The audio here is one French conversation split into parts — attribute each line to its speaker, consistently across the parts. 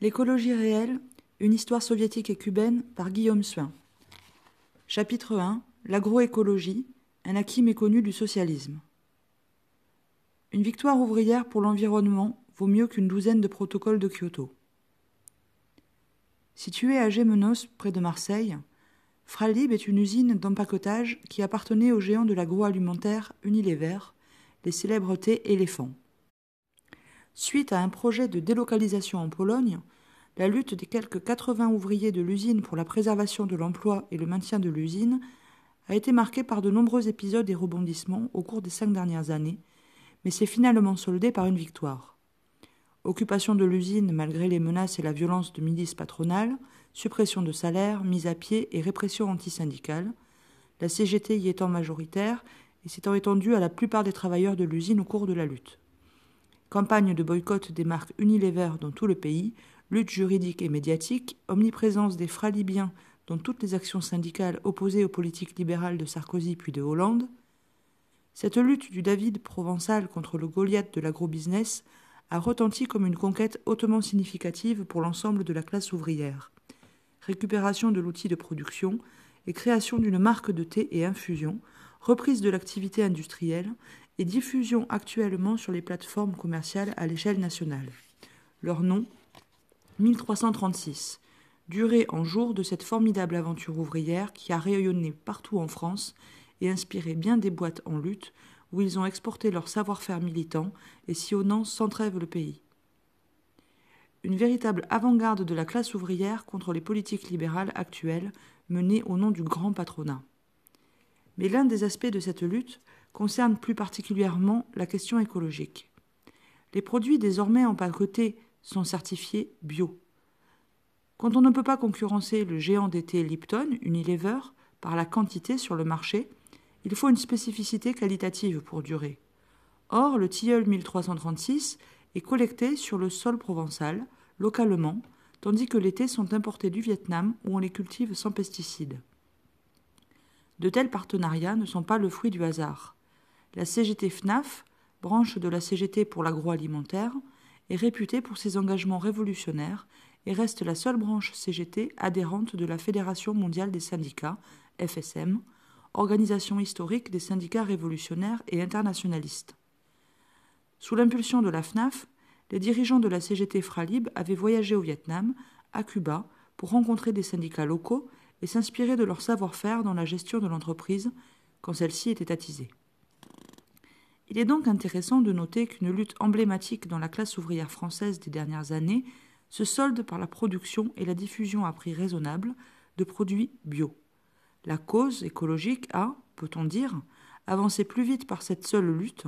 Speaker 1: L'écologie réelle, une histoire soviétique et cubaine par Guillaume Suin. Chapitre 1. L'agroécologie, un acquis méconnu du socialisme. Une victoire ouvrière pour l'environnement vaut mieux qu'une douzaine de protocoles de Kyoto. Située à Gémenos, près de Marseille, Fralib est une usine d'empaquetage qui appartenait aux géants de l'agroalimentaire Unilever, les célèbres thés éléphants. Suite à un projet de délocalisation en Pologne, la lutte des quelques 80 ouvriers de l'usine pour la préservation de l'emploi et le maintien de l'usine a été marquée par de nombreux épisodes et rebondissements au cours des 5 dernières années, mais s'est finalement soldée par une victoire. Occupation de l'usine malgré les menaces et la violence de milices patronales, suppression de salaires, mise à pied et répression antisyndicale, la CGT y étant majoritaire et s'étant étendue à la plupart des travailleurs de l'usine au cours de la lutte. Campagne de boycott des marques Unilever dans tout le pays, lutte juridique et médiatique, omniprésence des fralibiens dans toutes les actions syndicales opposées aux politiques libérales de Sarkozy puis de Hollande. Cette lutte du David provençal contre le Goliath de l'agrobusiness a retenti comme une conquête hautement significative pour l'ensemble de la classe ouvrière. Récupération de l'outil de production et création d'une marque de thé et infusion, reprise de l'activité industrielle et diffusion actuellement sur les plateformes commerciales à l'échelle nationale. Leur nom, 1336, durée en jours de cette formidable aventure ouvrière qui a rayonné partout en France et inspiré bien des boîtes en lutte où ils ont exporté leur savoir-faire militant et sillonnant sans trêve le pays. Une véritable avant-garde de la classe ouvrière contre les politiques libérales actuelles menées au nom du grand patronat. Mais l'un des aspects de cette lutte concerne plus particulièrement la question écologique. Les produits désormais empaquetés sont certifiés bio. Quand on ne peut pas concurrencer le géant des thés Lipton, Unilever, par la quantité sur le marché, il faut une spécificité qualitative pour durer. Or, le tilleul 1336 est collecté sur le sol provençal, localement, tandis que les thés sont importés du Vietnam où on les cultive sans pesticides. De tels partenariats ne sont pas le fruit du hasard. La CGT FNAF, branche de la CGT pour l'agroalimentaire, est réputée pour ses engagements révolutionnaires et reste la seule branche CGT adhérente de la Fédération mondiale des syndicats, FSM, organisation historique des syndicats révolutionnaires et internationalistes. Sous l'impulsion de la FNAF, les dirigeants de la CGT Fralib avaient voyagé au Vietnam, à Cuba, pour rencontrer des syndicats locaux et s'inspirer de leur savoir-faire dans la gestion de l'entreprise quand celle-ci était attisée. Il est donc intéressant de noter qu'une lutte emblématique dans la classe ouvrière française des dernières années se solde par la production et la diffusion à prix raisonnable de produits bio. La cause écologique a, peut-on dire, avancé plus vite par cette seule lutte,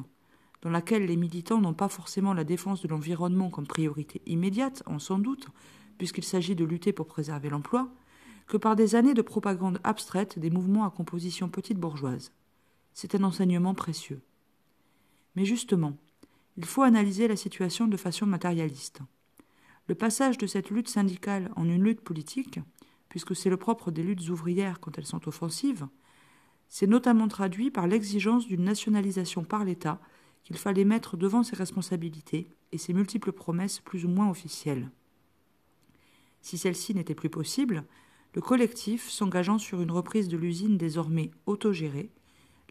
Speaker 1: dans laquelle les militants n'ont pas forcément la défense de l'environnement comme priorité immédiate, on s'en doute, puisqu'il s'agit de lutter pour préserver l'emploi, que par des années de propagande abstraite des mouvements à composition petite bourgeoise. C'est un enseignement précieux. Mais justement, il faut analyser la situation de façon matérialiste. Le passage de cette lutte syndicale en une lutte politique, puisque c'est le propre des luttes ouvrières quand elles sont offensives, s'est notamment traduit par l'exigence d'une nationalisation par l'État qu'il fallait mettre devant ses responsabilités et ses multiples promesses plus ou moins officielles. Si celle-ci n'était plus possible, le collectif, s'engageant sur une reprise de l'usine désormais autogérée,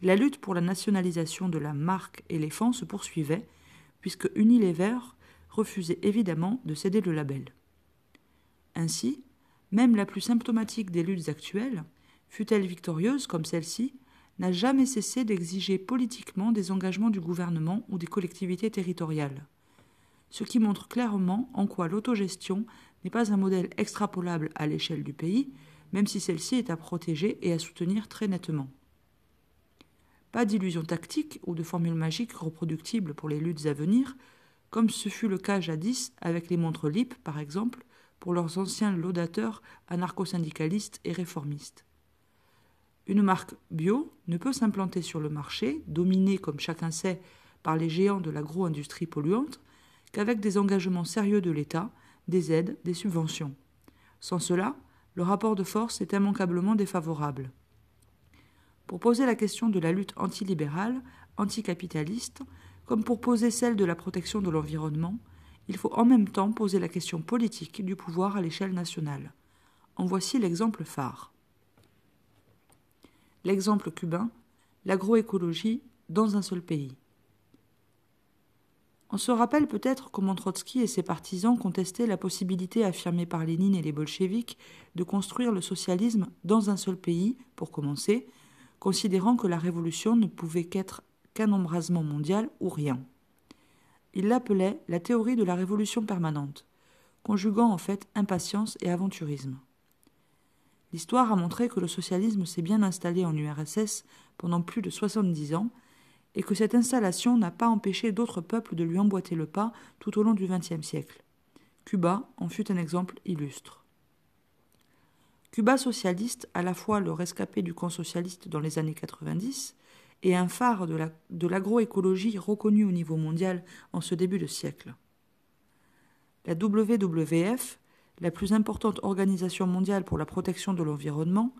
Speaker 1: la lutte pour la nationalisation de la marque éléphant se poursuivait, puisque Unilever refusait évidemment de céder le label. Ainsi, même la plus symptomatique des luttes actuelles, fût-elle victorieuse comme celle-ci, n'a jamais cessé d'exiger politiquement des engagements du gouvernement ou des collectivités territoriales. Ce qui montre clairement en quoi l'autogestion n'est pas un modèle extrapolable à l'échelle du pays, même si celle-ci est à protéger et à soutenir très nettement. Pas d'illusion tactique ou de formule magique reproductible pour les luttes à venir, comme ce fut le cas jadis avec les montres LIP, par exemple, pour leurs anciens laudateurs anarcho-syndicalistes et réformistes. Une marque bio ne peut s'implanter sur le marché, dominée, comme chacun sait, par les géants de l'agro-industrie polluante, qu'avec des engagements sérieux de l'État, des aides, des subventions. Sans cela, le rapport de force est immanquablement défavorable. Pour poser la question de la lutte antilibérale, anticapitaliste, comme pour poser celle de la protection de l'environnement, il faut en même temps poser la question politique du pouvoir à l'échelle nationale. En voici l'exemple phare. L'exemple cubain, l'agroécologie dans un seul pays. On se rappelle peut-être comment Trotsky et ses partisans contestaient la possibilité affirmée par Lénine et les bolcheviks de construire le socialisme dans un seul pays, pour commencer, considérant que la révolution ne pouvait qu'être qu'un embrasement mondial ou rien. Ils l'appelaient la théorie de la révolution permanente, conjuguant en fait impatience et aventurisme. L'histoire a montré que le socialisme s'est bien installé en URSS pendant plus de 70 ans, et que cette installation n'a pas empêché d'autres peuples de lui emboîter le pas tout au long du XXe siècle. Cuba en fut un exemple illustre. Cuba socialiste, à la fois le rescapé du camp socialiste dans les années 90 et un phare de l'agroécologie reconnu au niveau mondial en ce début de siècle. La WWF, la plus importante organisation mondiale pour la protection de l'environnement,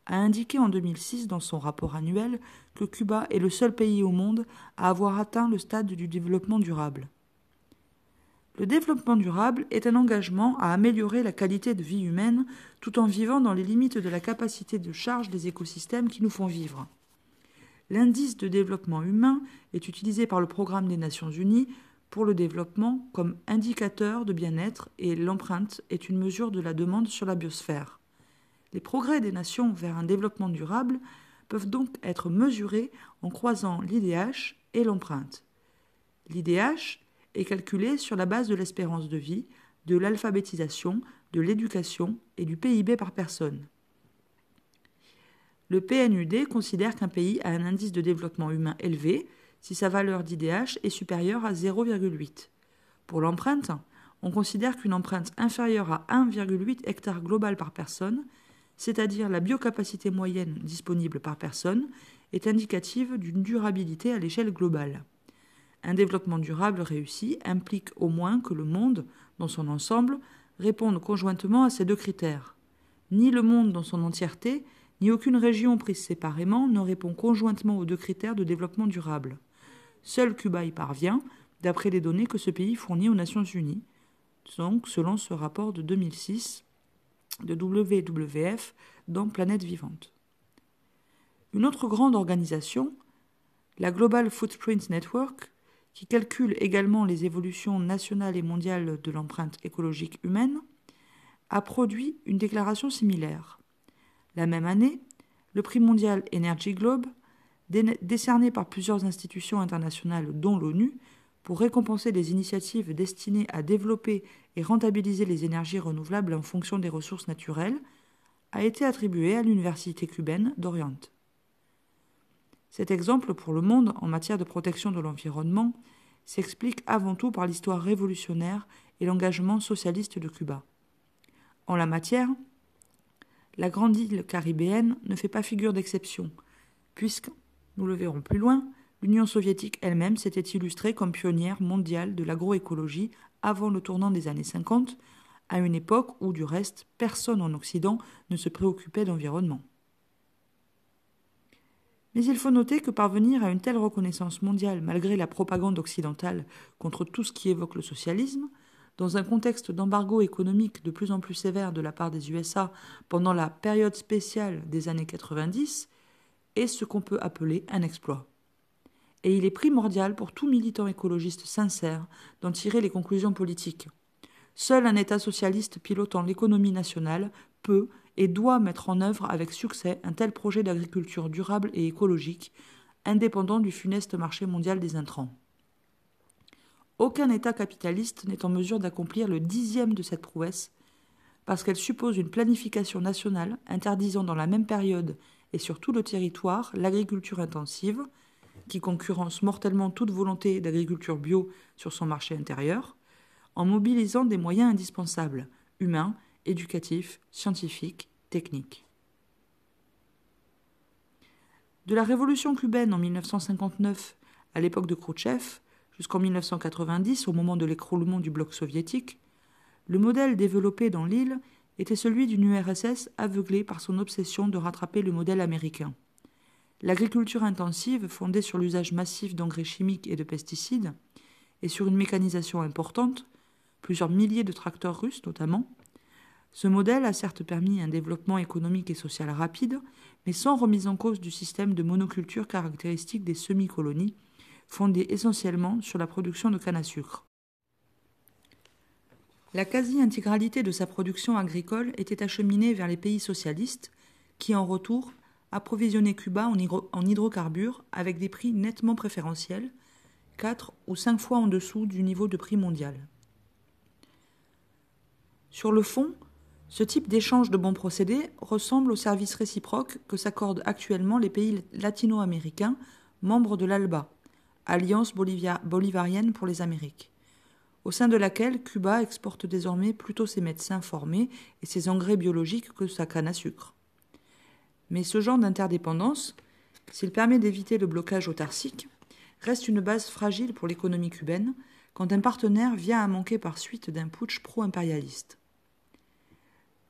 Speaker 1: a indiqué en 2006 dans son rapport annuel que Cuba est le seul pays au monde à avoir atteint le stade du développement durable. Le développement durable est un engagement à améliorer la qualité de vie humaine tout en vivant dans les limites de la capacité de charge des écosystèmes qui nous font vivre. L'indice de développement humain est utilisé par le Programme des Nations Unies pour le développement comme indicateur de bien-être et l'empreinte est une mesure de la demande sur la biosphère. Les progrès des nations vers un développement durable peuvent donc être mesurés en croisant l'IDH et l'empreinte. L'IDH est calculé sur la base de l'espérance de vie, de l'alphabétisation, de l'éducation et du PIB par personne. Le PNUD considère qu'un pays a un indice de développement humain élevé si sa valeur d'IDH est supérieure à 0,8. Pour l'empreinte, on considère qu'une empreinte inférieure à 1,8 hectare global par personne, c'est-à-dire la biocapacité moyenne disponible par personne, est indicative d'une durabilité à l'échelle globale. Un développement durable réussi implique au moins que le monde, dans son ensemble, réponde conjointement à ces deux critères. Ni le monde dans son entièreté, ni aucune région prise séparément ne répond conjointement aux deux critères de développement durable. Seul Cuba y parvient, d'après les données que ce pays fournit aux Nations Unies, donc selon ce rapport de 2006 de WWF dans Planète Vivante. Une autre grande organisation, la Global Footprint Network, qui calcule également les évolutions nationales et mondiales de l'empreinte écologique humaine, a produit une déclaration similaire. La même année, le prix mondial Energy Globe, décerné par plusieurs institutions internationales dont l'ONU, pour récompenser des initiatives destinées à développer et rentabiliser les énergies renouvelables en fonction des ressources naturelles, a été attribué à l'université cubaine d'Orient. Cet exemple pour le monde en matière de protection de l'environnement s'explique avant tout par l'histoire révolutionnaire et l'engagement socialiste de Cuba. En la matière, la grande île caribéenne ne fait pas figure d'exception, puisque, nous le verrons plus loin, l'Union soviétique elle-même s'était illustrée comme pionnière mondiale de l'agroécologie avant le tournant des années 50, à une époque où, du reste, personne en Occident ne se préoccupait d'environnement. Mais il faut noter que parvenir à une telle reconnaissance mondiale malgré la propagande occidentale contre tout ce qui évoque le socialisme, dans un contexte d'embargo économique de plus en plus sévère de la part des USA pendant la période spéciale des années 90, est ce qu'on peut appeler un exploit. Et il est primordial pour tout militant écologiste sincère d'en tirer les conclusions politiques. Seul un État socialiste pilotant l'économie nationale peut et doit mettre en œuvre avec succès un tel projet d'agriculture durable et écologique, indépendant du funeste marché mondial des intrants. Aucun État capitaliste n'est en mesure d'accomplir le 10e de cette prouesse, parce qu'elle suppose une planification nationale interdisant dans la même période et sur tout le territoire l'agriculture intensive, qui concurrence mortellement toute volonté d'agriculture bio sur son marché intérieur, en mobilisant des moyens indispensables, humains, éducatifs, scientifiques, techniques. De la révolution cubaine en 1959 à l'époque de Khrouchtchev, jusqu'en 1990, au moment de l'écroulement du bloc soviétique, le modèle développé dans l'île était celui d'une URSS aveuglée par son obsession de rattraper le modèle américain. L'agriculture intensive, fondée sur l'usage massif d'engrais chimiques et de pesticides, et sur une mécanisation importante, plusieurs milliers de tracteurs russes notamment. Ce modèle a certes permis un développement économique et social rapide, mais sans remise en cause du système de monoculture caractéristique des semi-colonies, fondé essentiellement sur la production de canne à sucre. La quasi-intégralité de sa production agricole était acheminée vers les pays socialistes, qui en retour approvisionnaient Cuba en hydrocarbures avec des prix nettement préférentiels, 4 ou 5 fois en dessous du niveau de prix mondial. Sur le fond, ce type d'échange de bons procédés ressemble au service réciproque que s'accordent actuellement les pays latino-américains, membres de l'ALBA, Alliance bolivarienne pour les Amériques, au sein de laquelle Cuba exporte désormais plutôt ses médecins formés et ses engrais biologiques que sa canne à sucre. Mais ce genre d'interdépendance, s'il permet d'éviter le blocage autarcique, reste une base fragile pour l'économie cubaine quand un partenaire vient à manquer par suite d'un putsch pro-impérialiste.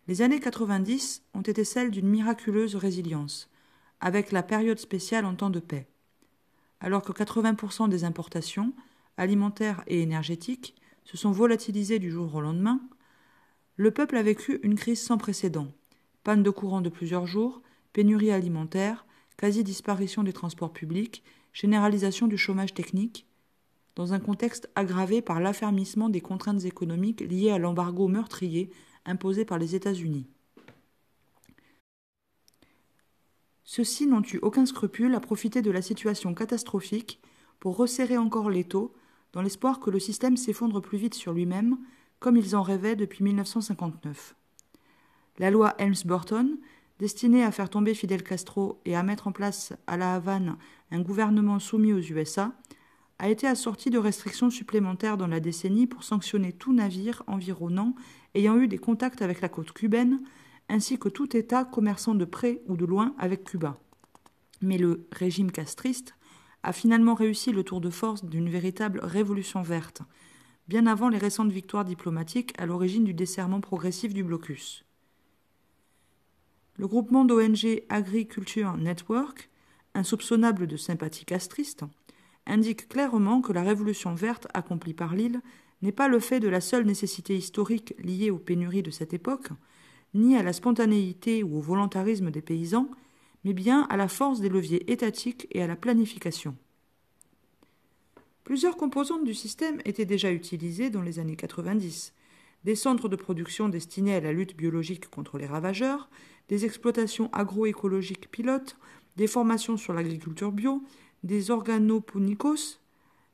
Speaker 1: Les années 90 ont été celles d'une miraculeuse résilience, avec la période spéciale en temps de paix. Alors que 80% des importations, alimentaires et énergétiques, se sont volatilisées du jour au lendemain, le peuple a vécu une crise sans précédent. Panne de courant de plusieurs jours, pénurie alimentaire, quasi-disparition des transports publics, généralisation du chômage technique, dans un contexte aggravé par l'affermissement des contraintes économiques liées à l'embargo meurtrier imposé par les États-Unis. Ceux-ci n'ont eu aucun scrupule à profiter de la situation catastrophique pour resserrer encore l'étau, dans l'espoir que le système s'effondre plus vite sur lui-même, comme ils en rêvaient depuis 1959. La loi Helms-Burton, destinée à faire tomber Fidel Castro et à mettre en place à La Havane un gouvernement soumis aux USA, a été assortie de restrictions supplémentaires dans la décennie pour sanctionner tout navire environnant ayant eu des contacts avec la côte cubaine, ainsi que tout État commerçant de près ou de loin avec Cuba. Mais le régime castriste a finalement réussi le tour de force d'une véritable révolution verte, bien avant les récentes victoires diplomatiques à l'origine du desserrement progressif du blocus. Le groupement d'ONG Agriculture Network, insoupçonnable de sympathie castriste, indique clairement que la révolution verte accomplie par l'île n'est pas le fait de la seule nécessité historique liée aux pénuries de cette époque, ni à la spontanéité ou au volontarisme des paysans, mais bien à la force des leviers étatiques et à la planification. Plusieurs composantes du système étaient déjà utilisées dans les années 90. Des centres de production destinés à la lutte biologique contre les ravageurs, des exploitations agroécologiques pilotes, des formations sur l'agriculture bio, des organoponicos,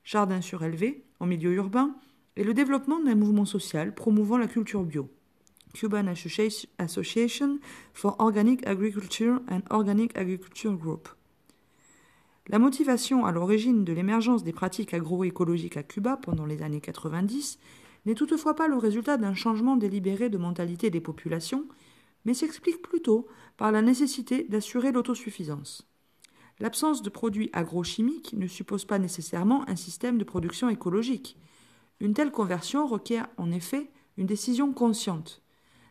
Speaker 1: jardins surélevés en milieu urbain, et le développement d'un mouvement social promouvant la culture bio. Cuban Association for Organic Agriculture and Organic Agriculture Group. La motivation à l'origine de l'émergence des pratiques agroécologiques à Cuba pendant les années 90 n'est toutefois pas le résultat d'un changement délibéré de mentalité des populations, mais s'explique plutôt par la nécessité d'assurer l'autosuffisance. L'absence de produits agrochimiques ne suppose pas nécessairement un système de production écologique. Une telle conversion requiert en effet une décision consciente.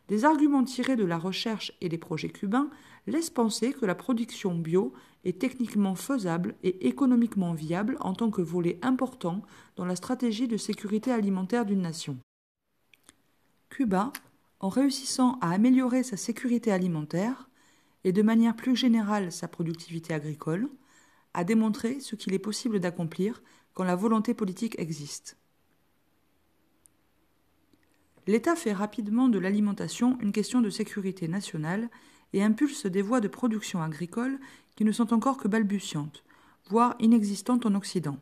Speaker 1: Des arguments tirés de la recherche et des projets cubains laissent penser que la production bio est techniquement faisable et économiquement viable en tant que volet important dans la stratégie de sécurité alimentaire d'une nation. Cuba, en réussissant à améliorer sa sécurité alimentaire et de manière plus générale sa productivité agricole, a démontré ce qu'il est possible d'accomplir quand la volonté politique existe. L'État fait rapidement de l'alimentation une question de sécurité nationale et impulse des voies de production agricole qui ne sont encore que balbutiantes, voire inexistantes en Occident.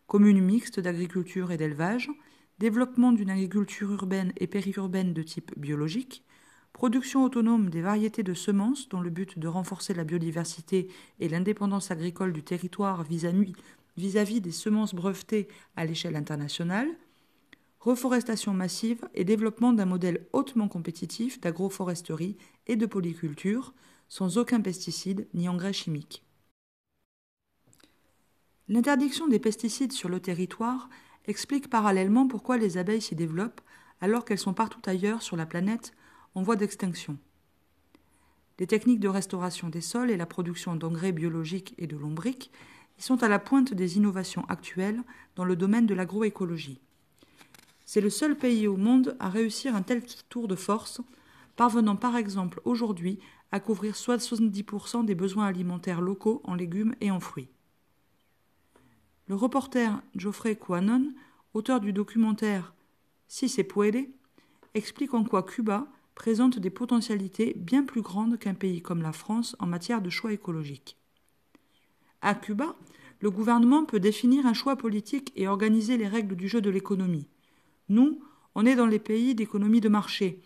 Speaker 1: Communes mixtes d'agriculture et d'élevage, développement d'une agriculture urbaine et périurbaine de type biologique, production autonome des variétés de semences dont le but de renforcer la biodiversité et l'indépendance agricole du territoire vis-à-vis des semences brevetées à l'échelle internationale, reforestation massive et développement d'un modèle hautement compétitif d'agroforesterie et de polyculture, sans aucun pesticide ni engrais chimique. L'interdiction des pesticides sur le territoire explique parallèlement pourquoi les abeilles s'y développent alors qu'elles sont partout ailleurs sur la planète en voie d'extinction. Les techniques de restauration des sols et la production d'engrais biologiques et de lombriques y sont à la pointe des innovations actuelles dans le domaine de l'agroécologie. C'est le seul pays au monde à réussir un tel tour de force, parvenant par exemple aujourd'hui à couvrir 70% des besoins alimentaires locaux en légumes et en fruits. Le reporter Geoffrey Quanon, auteur du documentaire Si se puede, explique en quoi Cuba présente des potentialités bien plus grandes qu'un pays comme la France en matière de choix écologiques. À Cuba, le gouvernement peut définir un choix politique et organiser les règles du jeu de l'économie. Nous, on est dans les pays d'économie de marché,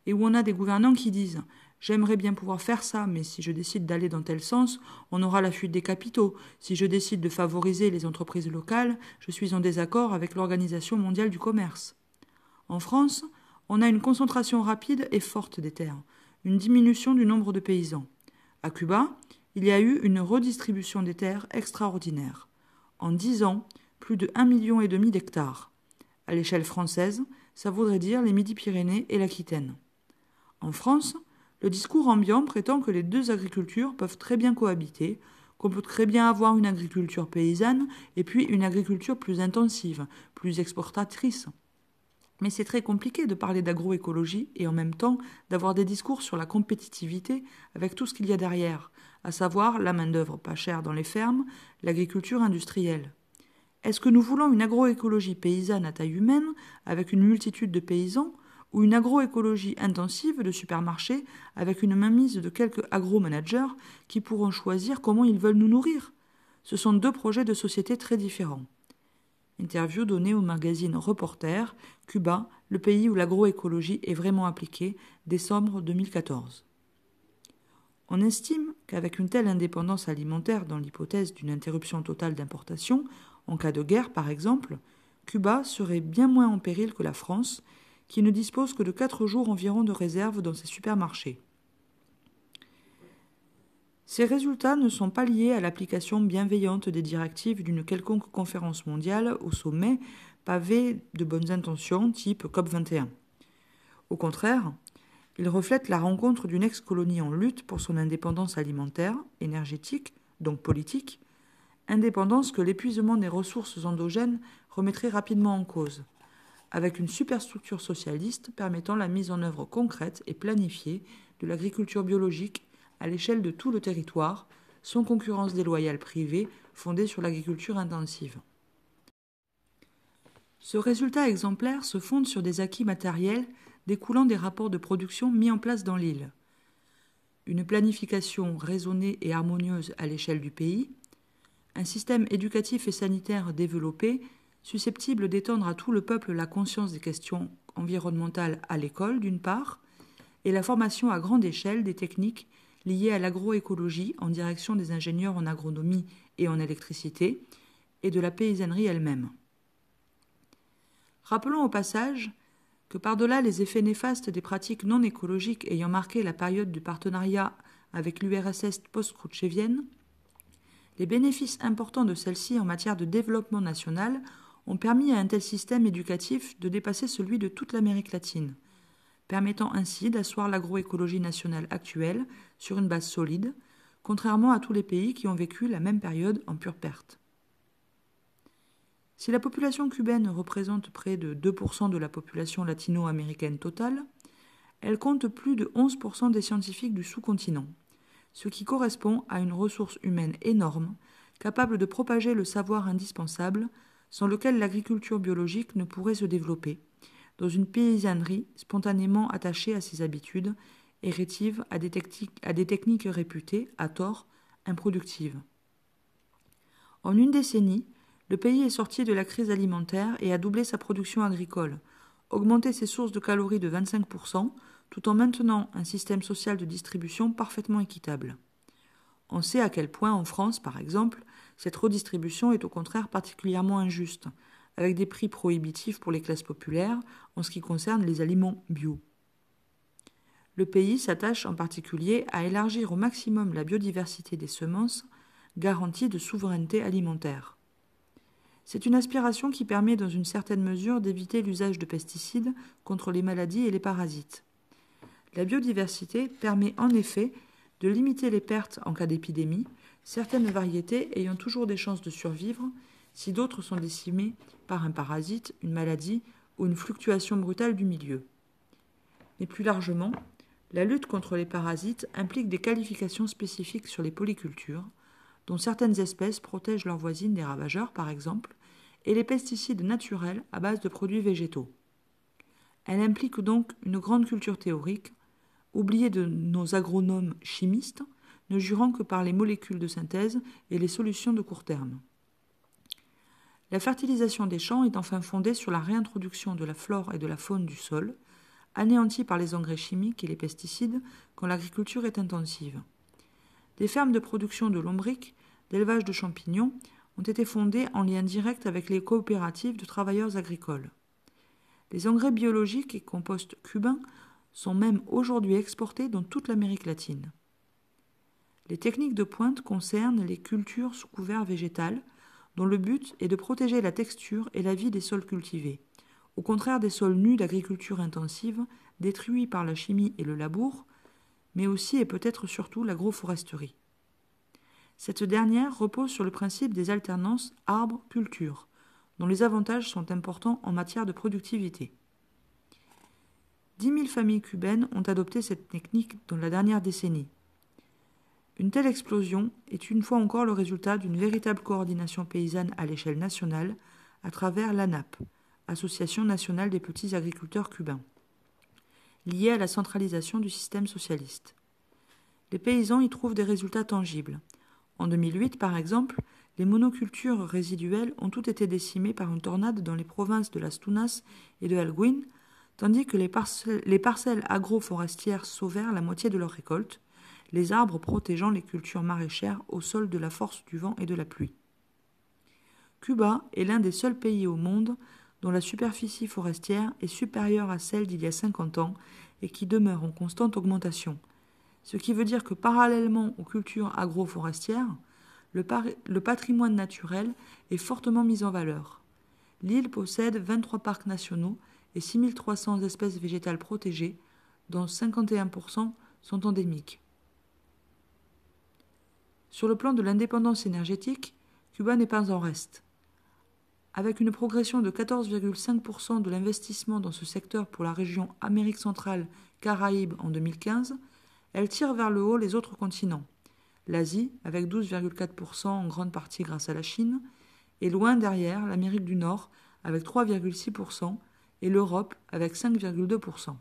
Speaker 1: et où on a des gouvernants qui disent « J'aimerais bien pouvoir faire ça, mais si je décide d'aller dans tel sens, on aura la fuite des capitaux. Si je décide de favoriser les entreprises locales, je suis en désaccord avec l'Organisation mondiale du commerce. » En France, on a une concentration rapide et forte des terres, une diminution du nombre de paysans. À Cuba, il y a eu une redistribution des terres extraordinaire. En 10 ans, plus de 1,5 million d'hectares. À l'échelle française, ça voudrait dire les Midi-Pyrénées et l'Aquitaine. En France, le discours ambiant prétend que les deux agricultures peuvent très bien cohabiter, qu'on peut très bien avoir une agriculture paysanne et puis une agriculture plus intensive, plus exportatrice. Mais c'est très compliqué de parler d'agroécologie et en même temps d'avoir des discours sur la compétitivité avec tout ce qu'il y a derrière, à savoir la main-d'œuvre pas chère dans les fermes, l'agriculture industrielle. Est-ce que nous voulons une agroécologie paysanne à taille humaine, avec une multitude de paysans, ou une agroécologie intensive de supermarchés, avec une mainmise de quelques agro-managers qui pourront choisir comment ils veulent nous nourrir? Ce sont deux projets de société très différents. Interview donnée au magazine Reporter, Cuba, le pays où l'agroécologie est vraiment appliquée, décembre 2014. On estime qu'avec une telle indépendance alimentaire dans l'hypothèse d'une interruption totale d'importation, en cas de guerre par exemple, Cuba serait bien moins en péril que la France, qui ne dispose que de 4 jours environ de réserve dans ses supermarchés. Ces résultats ne sont pas liés à l'application bienveillante des directives d'une quelconque conférence mondiale au sommet pavée de bonnes intentions type COP21. Au contraire, ils reflètent la rencontre d'une ex-colonie en lutte pour son indépendance alimentaire, énergétique, donc politique, indépendance que l'épuisement des ressources endogènes remettrait rapidement en cause, avec une superstructure socialiste permettant la mise en œuvre concrète et planifiée de l'agriculture biologique à l'échelle de tout le territoire, sans concurrence déloyale privée fondée sur l'agriculture intensive. Ce résultat exemplaire se fonde sur des acquis matériels découlant des rapports de production mis en place dans l'île. Une planification raisonnée et harmonieuse à l'échelle du pays, un système éducatif et sanitaire développé, susceptible d'étendre à tout le peuple la conscience des questions environnementales à l'école, d'une part, et la formation à grande échelle des techniques liées à l'agroécologie en direction des ingénieurs en agronomie et en électricité, et de la paysannerie elle-même. Rappelons au passage que par-delà les effets néfastes des pratiques non écologiques ayant marqué la période du partenariat avec l'URSS post-khrouchtchevienne, les bénéfices importants de celle-ci en matière de développement national ont permis à un tel système éducatif de dépasser celui de toute l'Amérique latine, permettant ainsi d'asseoir l'agroécologie nationale actuelle sur une base solide, contrairement à tous les pays qui ont vécu la même période en pure perte. Si la population cubaine représente près de 2% de la population latino-américaine totale, elle compte plus de 11% des scientifiques du sous-continent, ce qui correspond à une ressource humaine énorme, capable de propager le savoir indispensable, sans lequel l'agriculture biologique ne pourrait se développer, dans une paysannerie spontanément attachée à ses habitudes et rétive à des techniques réputées, à tort, improductives. En une décennie, le pays est sorti de la crise alimentaire et a doublé sa production agricole, augmenté ses sources de calories de 25%, tout en maintenant un système social de distribution parfaitement équitable. On sait à quel point en France, par exemple, cette redistribution est au contraire particulièrement injuste, avec des prix prohibitifs pour les classes populaires en ce qui concerne les aliments bio. Le pays s'attache en particulier à élargir au maximum la biodiversité des semences, garantie de souveraineté alimentaire. C'est une aspiration qui permet dans une certaine mesure d'éviter l'usage de pesticides contre les maladies et les parasites. La biodiversité permet en effet de limiter les pertes en cas d'épidémie, certaines variétés ayant toujours des chances de survivre si d'autres sont décimées par un parasite, une maladie ou une fluctuation brutale du milieu. Mais plus largement, la lutte contre les parasites implique des qualifications spécifiques sur les polycultures, dont certaines espèces protègent leurs voisines des ravageurs, par exemple, et les pesticides naturels à base de produits végétaux. Elle implique donc une grande culture théorique, oubliée de nos agronomes chimistes, ne jurant que par les molécules de synthèse et les solutions de court terme. La fertilisation des champs est enfin fondée sur la réintroduction de la flore et de la faune du sol, anéantie par les engrais chimiques et les pesticides quand l'agriculture est intensive. Des fermes de production de lombrics, d'élevage de champignons ont été fondées en lien direct avec les coopératives de travailleurs agricoles. Les engrais biologiques et composts cubains sont même aujourd'hui exportés dans toute l'Amérique latine. Les techniques de pointe concernent les cultures sous couvert végétal, dont le but est de protéger la texture et la vie des sols cultivés, au contraire des sols nus d'agriculture intensive, détruits par la chimie et le labour, mais aussi et peut-être surtout l'agroforesterie. Cette dernière repose sur le principe des alternances arbres-culture, dont les avantages sont importants en matière de productivité. 10 000 familles cubaines ont adopté cette technique dans la dernière décennie. Une telle explosion est une fois encore le résultat d'une véritable coordination paysanne à l'échelle nationale à travers l'ANAP, Association nationale des petits agriculteurs cubains, liée à la centralisation du système socialiste. Les paysans y trouvent des résultats tangibles. En 2008, par exemple, les monocultures résiduelles ont toutes été décimées par une tornade dans les provinces de Las Tunas et de Holguín, tandis que les parcelles agroforestières sauvèrent la moitié de leurs récoltes, les arbres protégeant les cultures maraîchères au sol de la force du vent et de la pluie. Cuba est l'un des seuls pays au monde dont la superficie forestière est supérieure à celle d'il y a 50 ans et qui demeure en constante augmentation, ce qui veut dire que parallèlement aux cultures agroforestières, le patrimoine naturel est fortement mis en valeur. L'île possède 23 parcs nationaux et 6300 espèces végétales protégées, dont 51% sont endémiques. Sur le plan de l'indépendance énergétique, Cuba n'est pas en reste. Avec une progression de 14,5% de l'investissement dans ce secteur pour la région Amérique centrale Caraïbes en 2015, elle tire vers le haut les autres continents. L'Asie, avec 12,4% en grande partie grâce à la Chine, et loin derrière l'Amérique du Nord, avec 3,6%, et l'Europe, avec 5,2%.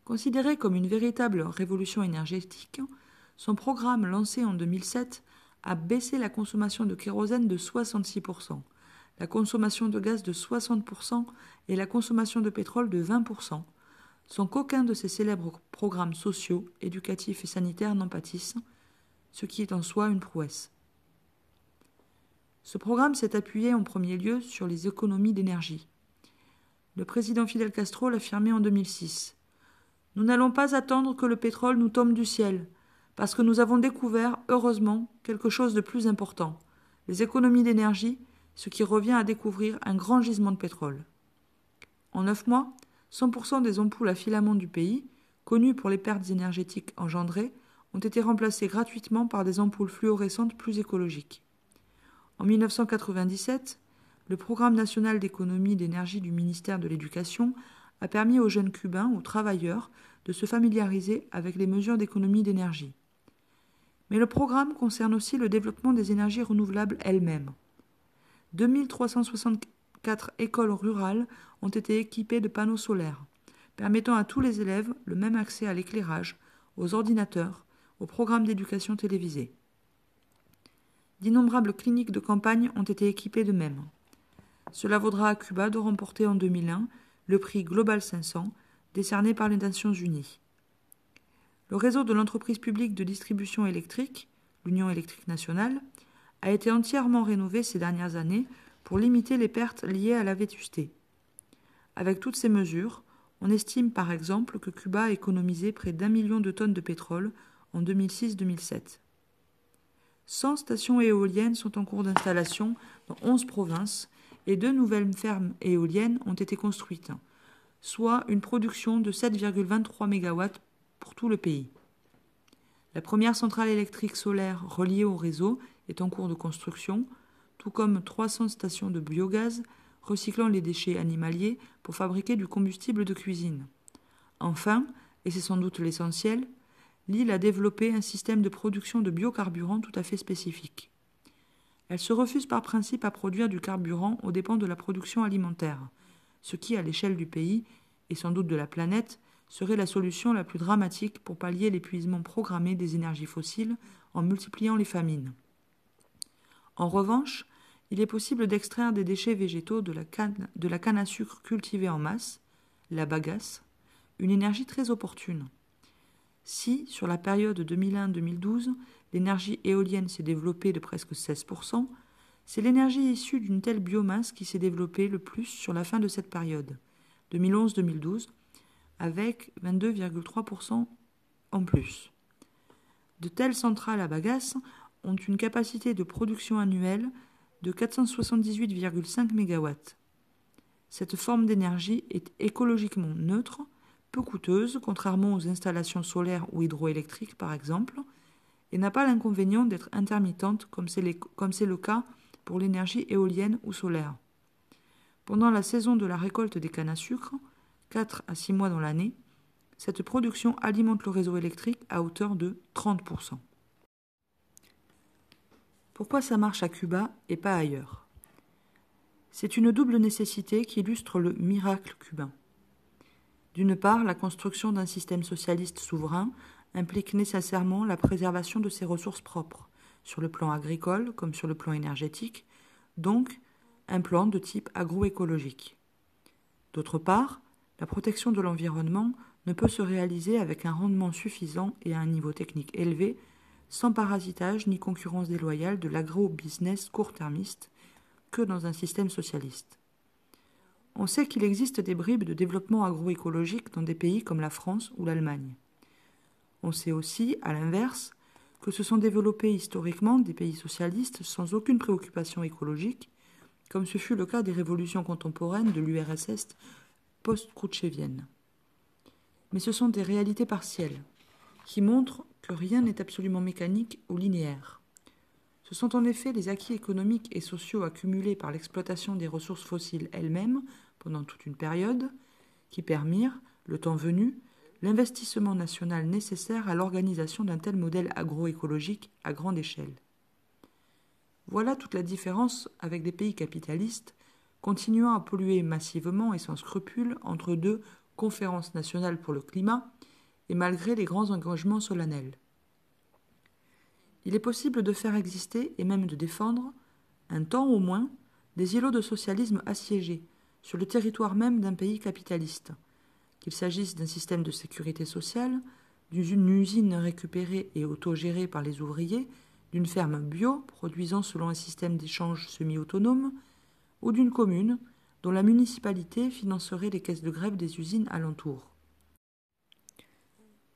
Speaker 1: Considéré comme une véritable révolution énergétique, son programme lancé en 2007 a baissé la consommation de kérosène de 66%, la consommation de gaz de 60% et la consommation de pétrole de 20%, sans qu'aucun de ces célèbres programmes sociaux, éducatifs et sanitaires n'en pâtissent, ce qui est en soi une prouesse. Ce programme s'est appuyé en premier lieu sur les économies d'énergie. Le président Fidel Castro l'affirmait en 2006. « Nous n'allons pas attendre que le pétrole nous tombe du ciel, parce que nous avons découvert, heureusement, quelque chose de plus important, les économies d'énergie, ce qui revient à découvrir un grand gisement de pétrole. » En 9 mois, 100% des ampoules à filaments du pays, connues pour les pertes énergétiques engendrées, ont été remplacées gratuitement par des ampoules fluorescentes plus écologiques. En 1997, le Programme national d'économie d'énergie du ministère de l'Éducation a permis aux jeunes Cubains, aux travailleurs, de se familiariser avec les mesures d'économie d'énergie. Mais le programme concerne aussi le développement des énergies renouvelables elles-mêmes. 2364 écoles rurales ont été équipées de panneaux solaires, permettant à tous les élèves le même accès à l'éclairage, aux ordinateurs, aux programmes d'éducation télévisés. D'innombrables cliniques de campagne ont été équipées de même. Cela vaudra à Cuba de remporter en 2001 le prix Global 500, décerné par les Nations Unies. Le réseau de l'entreprise publique de distribution électrique, l'Union électrique nationale, a été entièrement rénové ces dernières années pour limiter les pertes liées à la vétusté. Avec toutes ces mesures, on estime par exemple que Cuba a économisé près d'1 million de tonnes de pétrole en 2006-2007. 100 stations éoliennes sont en cours d'installation dans 11 provinces et 2 nouvelles fermes éoliennes ont été construites, soit une production de 7,23 MW pour tout le pays. La première centrale électrique solaire reliée au réseau est en cours de construction, tout comme 300 stations de biogaz recyclant les déchets animaliers pour fabriquer du combustible de cuisine. Enfin, et c'est sans doute l'essentiel, l'île a développé un système de production de biocarburants tout à fait spécifique. Elle se refuse par principe à produire du carburant aux dépens de la production alimentaire, ce qui, à l'échelle du pays, et sans doute de la planète, serait la solution la plus dramatique pour pallier l'épuisement programmé des énergies fossiles en multipliant les famines. En revanche, il est possible d'extraire des déchets végétaux de la canne à sucre cultivée en masse, la bagasse, une énergie très opportune. Si, sur la période 2001-2012, l'énergie éolienne s'est développée de presque 16%, c'est l'énergie issue d'une telle biomasse qui s'est développée le plus sur la fin de cette période, 2011-2012, avec 22,3% en plus. De telles centrales à bagasse ont une capacité de production annuelle de 478,5 MW. Cette forme d'énergie est écologiquement neutre, peu coûteuse, contrairement aux installations solaires ou hydroélectriques par exemple, et n'a pas l'inconvénient d'être intermittente comme c'est le cas pour l'énergie éolienne ou solaire. Pendant la saison de la récolte des cannes à sucre, 4 à 6 mois dans l'année, cette production alimente le réseau électrique à hauteur de 30%. Pourquoi ça marche à Cuba et pas ailleurs ? C'est une double nécessité qui illustre le miracle cubain. D'une part, la construction d'un système socialiste souverain implique nécessairement la préservation de ses ressources propres, sur le plan agricole comme sur le plan énergétique, donc un plan de type agroécologique. D'autre part, la protection de l'environnement ne peut se réaliser avec un rendement suffisant et à un niveau technique élevé, sans parasitage ni concurrence déloyale de l'agro-business court-termiste, que dans un système socialiste. On sait qu'il existe des bribes de développement agroécologique dans des pays comme la France ou l'Allemagne. On sait aussi, à l'inverse, que se sont développés historiquement des pays socialistes sans aucune préoccupation écologique, comme ce fut le cas des révolutions contemporaines de l'URSS post-khrouchtchevienne. Mais ce sont des réalités partielles, qui montrent que rien n'est absolument mécanique ou linéaire. Ce sont en effet les acquis économiques et sociaux accumulés par l'exploitation des ressources fossiles elles-mêmes pendant toute une période qui permirent, le temps venu, l'investissement national nécessaire à l'organisation d'un tel modèle agroécologique à grande échelle. Voilà toute la différence avec des pays capitalistes continuant à polluer massivement et sans scrupule entre deux conférences nationales pour le climat et malgré les grands engagements solennels. Il est possible de faire exister et même de défendre, un temps au moins, des îlots de socialisme assiégés sur le territoire même d'un pays capitaliste, qu'il s'agisse d'un système de sécurité sociale, d'une usine récupérée et autogérée par les ouvriers, d'une ferme bio produisant selon un système d'échange semi-autonome, ou d'une commune dont la municipalité financerait les caisses de grève des usines alentours.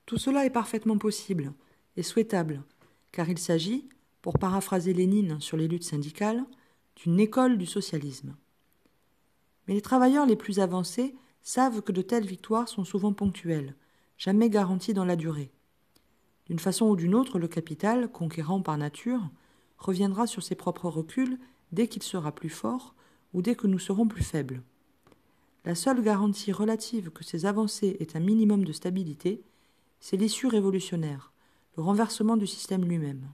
Speaker 1: Tout cela est parfaitement possible et souhaitable, car il s'agit, pour paraphraser Lénine sur les luttes syndicales, d'une école du socialisme. Mais les travailleurs les plus avancés savent que de telles victoires sont souvent ponctuelles, jamais garanties dans la durée. D'une façon ou d'une autre, le capital, conquérant par nature, reviendra sur ses propres reculs dès qu'il sera plus fort ou dès que nous serons plus faibles. La seule garantie relative que ces avancées aient un minimum de stabilité, c'est l'issue révolutionnaire, le renversement du système lui-même.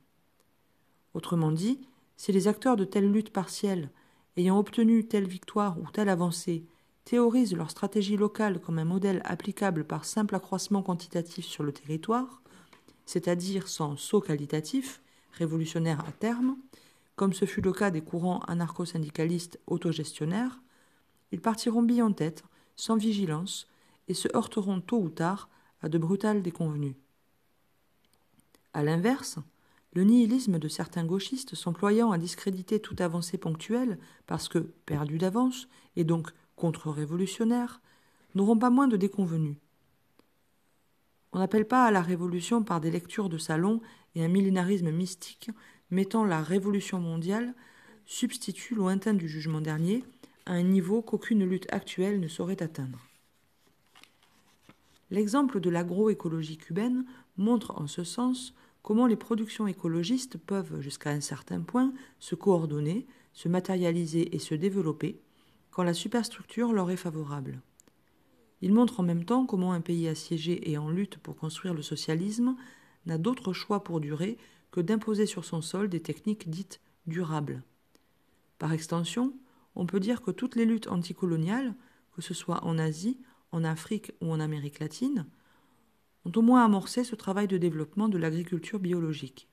Speaker 1: Autrement dit, si les acteurs de telles luttes partielles, ayant obtenu telle victoire ou telle avancée, théorisent leur stratégie locale comme un modèle applicable par simple accroissement quantitatif sur le territoire, c'est-à-dire sans saut qualitatif, révolutionnaire à terme, comme ce fut le cas des courants anarcho-syndicalistes autogestionnaires, ils partiront bille en tête, sans vigilance, et se heurteront tôt ou tard à de brutales déconvenues. À l'inverse, le nihilisme de certains gauchistes s'employant à discréditer toute avancée ponctuelle parce que perdus d'avance et donc contre-révolutionnaires, n'auront pas moins de déconvenues. On n'appelle pas à la révolution par des lectures de salon et un millénarisme mystique mettant la révolution mondiale, substitut lointain du jugement dernier, à un niveau qu'aucune lutte actuelle ne saurait atteindre. L'exemple de l'agroécologie cubaine montre en ce sens comment les productions écologistes peuvent, jusqu'à un certain point, se coordonner, se matérialiser et se développer, quand la superstructure leur est favorable. Il montre en même temps comment un pays assiégé et en lutte pour construire le socialisme n'a d'autre choix pour durer que d'imposer sur son sol des techniques dites durables. Par extension, on peut dire que toutes les luttes anticoloniales, que ce soit en Asie, en Afrique ou en Amérique latine, ont au moins amorcé ce travail de développement de l'agriculture biologique.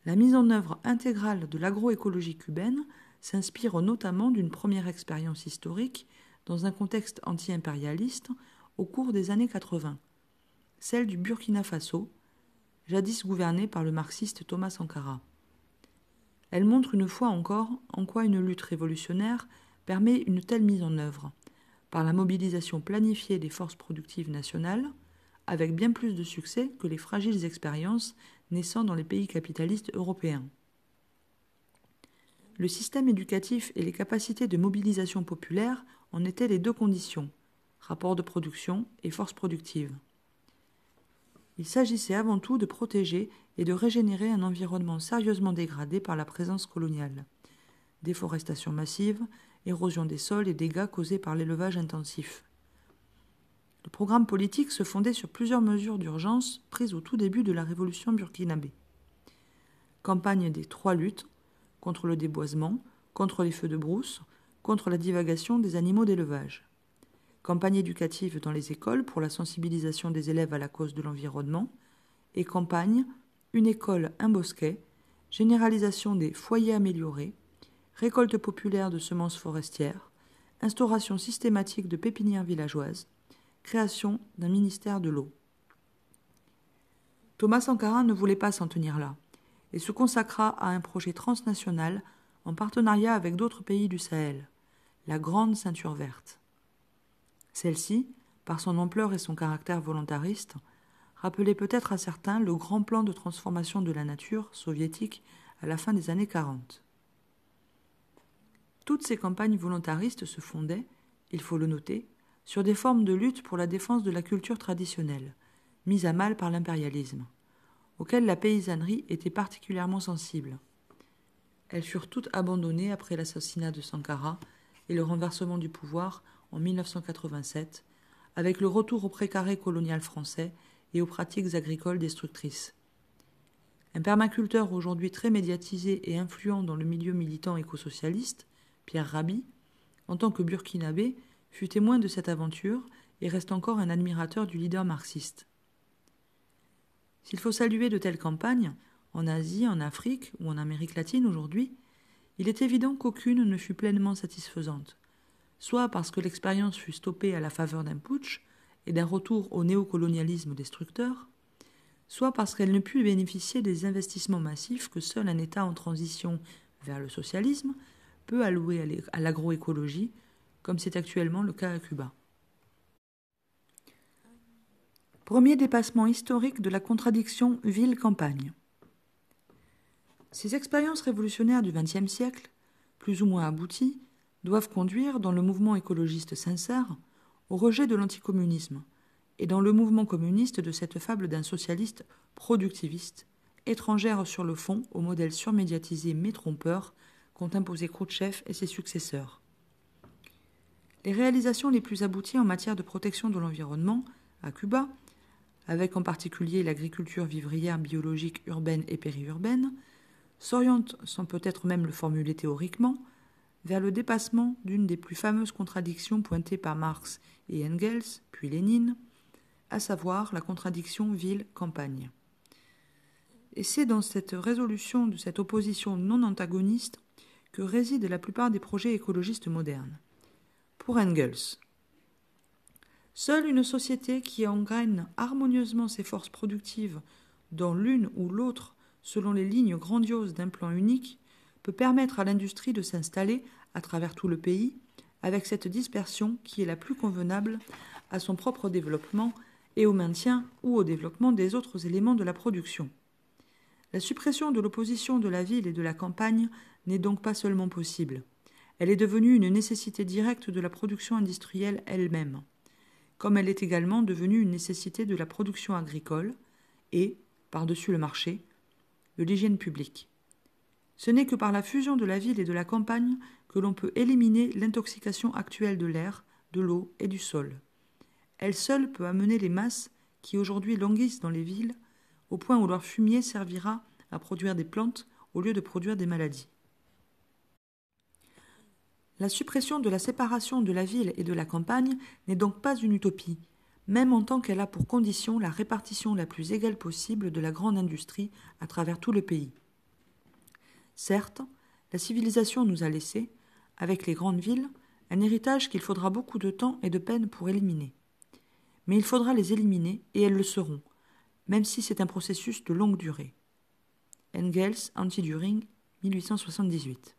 Speaker 1: La mise en œuvre intégrale de l'agroécologie cubaine s'inspire notamment d'une première expérience historique dans un contexte anti-impérialiste au cours des années 80, celle du Burkina Faso, jadis gouverné par le marxiste Thomas Sankara. Elle montre une fois encore en quoi une lutte révolutionnaire permet une telle mise en œuvre, par la mobilisation planifiée des forces productives nationales, avec bien plus de succès que les fragiles expériences naissant dans les pays capitalistes européens. Le système éducatif et les capacités de mobilisation populaire en étaient les deux conditions, rapport de production et force productive. Il s'agissait avant tout de protéger et de régénérer un environnement sérieusement dégradé par la présence coloniale. Déforestation massive, érosion des sols et dégâts causés par l'élevage intensif. Le programme politique se fondait sur plusieurs mesures d'urgence prises au tout début de la révolution burkinabé. Campagne des 3 luttes, contre le déboisement, contre les feux de brousse, contre la divagation des animaux d'élevage. Campagne éducative dans les écoles pour la sensibilisation des élèves à la cause de l'environnement, et campagne, une école, un bosquet, généralisation des foyers améliorés, récolte populaire de semences forestières, instauration systématique de pépinières villageoises, création d'un ministère de l'eau. Thomas Sankara ne voulait pas s'en tenir là, et se consacra à un projet transnational en partenariat avec d'autres pays du Sahel, la Grande Ceinture Verte. Celle-ci, par son ampleur et son caractère volontariste, rappelait peut-être à certains le grand plan de transformation de la nature soviétique à la fin des années 40. Toutes ces campagnes volontaristes se fondaient, il faut le noter, sur des formes de lutte pour la défense de la culture traditionnelle, mise à mal par l'impérialisme, auxquelles la paysannerie était particulièrement sensible. Elles furent toutes abandonnées après l'assassinat de Sankara et le renversement du pouvoir en 1987, avec le retour au précaré colonial français et aux pratiques agricoles destructrices. Un permaculteur aujourd'hui très médiatisé et influent dans le milieu militant écosocialiste, Pierre Rabhi, en tant que burkinabé, fut témoin de cette aventure et reste encore un admirateur du leader marxiste. S'il faut saluer de telles campagnes, en Asie, en Afrique ou en Amérique latine aujourd'hui, il est évident qu'aucune ne fut pleinement satisfaisante, soit parce que l'expérience fut stoppée à la faveur d'un putsch et d'un retour au néocolonialisme destructeur, soit parce qu'elle ne put bénéficier des investissements massifs que seul un État en transition vers le socialisme peut allouer à l'agroécologie, comme c'est actuellement le cas à Cuba. Premier dépassement historique de la contradiction ville-campagne. Ces expériences révolutionnaires du XXe siècle, plus ou moins abouties, doivent conduire, dans le mouvement écologiste sincère, au rejet de l'anticommunisme, et dans le mouvement communiste de cette fable d'un socialiste productiviste, étrangère sur le fond au modèle surmédiatisé mais trompeur qu'ont imposé Khrouchtchev et ses successeurs. Les réalisations les plus abouties en matière de protection de l'environnement, à Cuba, avec en particulier l'agriculture vivrière biologique urbaine et périurbaine, s'orientent, sans peut-être même le formuler théoriquement, vers le dépassement d'une des plus fameuses contradictions pointées par Marx et Engels, puis Lénine, à savoir la contradiction ville-campagne. Et c'est dans cette résolution de cette opposition non antagoniste que résident la plupart des projets écologistes modernes. Pour Engels, seule une société qui engraine harmonieusement ses forces productives dans l'une ou l'autre selon les lignes grandioses d'un plan unique peut permettre à l'industrie de s'installer à travers tout le pays avec cette dispersion qui est la plus convenable à son propre développement et au maintien ou au développement des autres éléments de la production. La suppression de l'opposition de la ville et de la campagne n'est donc pas seulement possible. Elle est devenue une nécessité directe de la production industrielle elle-même, comme elle est également devenue une nécessité de la production agricole et, par-dessus le marché, de l'hygiène publique. Ce n'est que par la fusion de la ville et de la campagne que l'on peut éliminer l'intoxication actuelle de l'air, de l'eau et du sol. Elle seule peut amener les masses qui aujourd'hui languissent dans les villes au point où leur fumier servira à produire des plantes au lieu de produire des maladies. La suppression de la séparation de la ville et de la campagne n'est donc pas une utopie, même en tant qu'elle a pour condition la répartition la plus égale possible de la grande industrie à travers tout le pays. Certes, la civilisation nous a laissé, avec les grandes villes, un héritage qu'il faudra beaucoup de temps et de peine pour éliminer. Mais il faudra les éliminer, et elles le seront, même si c'est un processus de longue durée. Engels, Anti-Düring, 1878.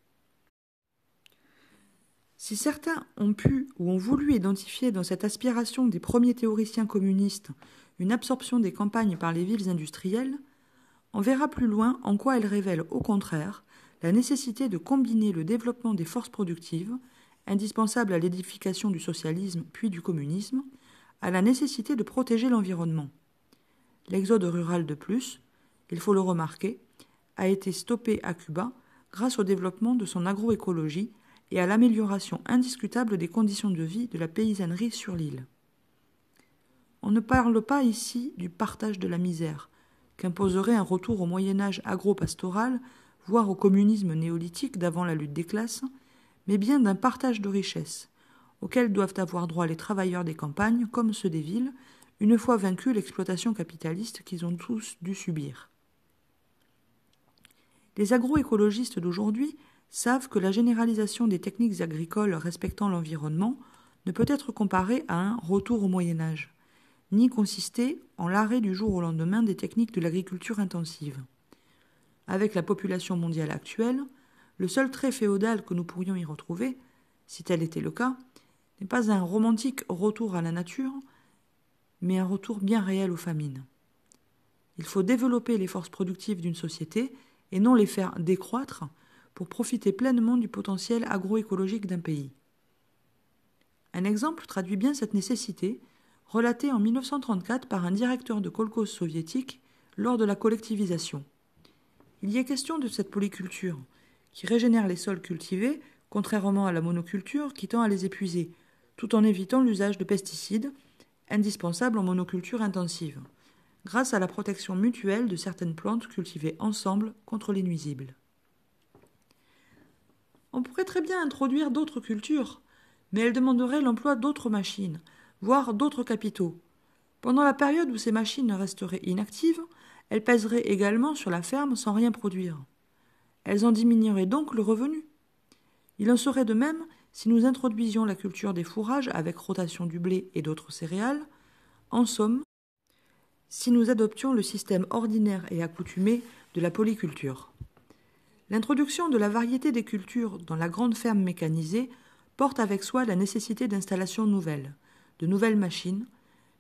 Speaker 1: Si certains ont pu ou ont voulu identifier dans cette aspiration des premiers théoriciens communistes une absorption des campagnes par les villes industrielles, on verra plus loin en quoi elles révèlent au contraire la nécessité de combiner le développement des forces productives, indispensables à l'édification du socialisme puis du communisme, à la nécessité de protéger l'environnement. L'exode rural de plus, il faut le remarquer, a été stoppé à Cuba grâce au développement de son agroécologie et à l'amélioration indiscutable des conditions de vie de la paysannerie sur l'île. On ne parle pas ici du partage de la misère, qu'imposerait un retour au Moyen-Âge agro-pastoral, voire au communisme néolithique d'avant la lutte des classes, mais bien d'un partage de richesses, auquel doivent avoir droit les travailleurs des campagnes comme ceux des villes, une fois vaincue l'exploitation capitaliste qu'ils ont tous dû subir. Les agroécologistes d'aujourd'hui savent que la généralisation des techniques agricoles respectant l'environnement ne peut être comparée à un retour au Moyen-Âge, ni consister en l'arrêt du jour au lendemain des techniques de l'agriculture intensive. Avec la population mondiale actuelle, le seul trait féodal que nous pourrions y retrouver, si tel était le cas, n'est pas un romantique retour à la nature, mais un retour bien réel aux famines. Il faut développer les forces productives d'une société et non les faire décroître pour profiter pleinement du potentiel agroécologique d'un pays. Un exemple traduit bien cette nécessité, relatée en 1934 par un directeur de kolkhoz soviétique lors de la collectivisation. Il y est question de cette polyculture, qui régénère les sols cultivés, contrairement à la monoculture qui tend à les épuiser, tout en évitant l'usage de pesticides, indispensables en monoculture intensive, grâce à la protection mutuelle de certaines plantes cultivées ensemble contre les nuisibles. On pourrait très bien introduire d'autres cultures, mais elles demanderaient l'emploi d'autres machines, voire d'autres capitaux. Pendant la période où ces machines resteraient inactives, elles pèseraient également sur la ferme sans rien produire. Elles en diminueraient donc le revenu. Il en serait de même si nous introduisions la culture des fourrages avec rotation du blé et d'autres céréales. En somme, si nous adoptions le système ordinaire et accoutumé de la polyculture. L'introduction de la variété des cultures dans la grande ferme mécanisée porte avec soi la nécessité d'installations nouvelles, de nouvelles machines,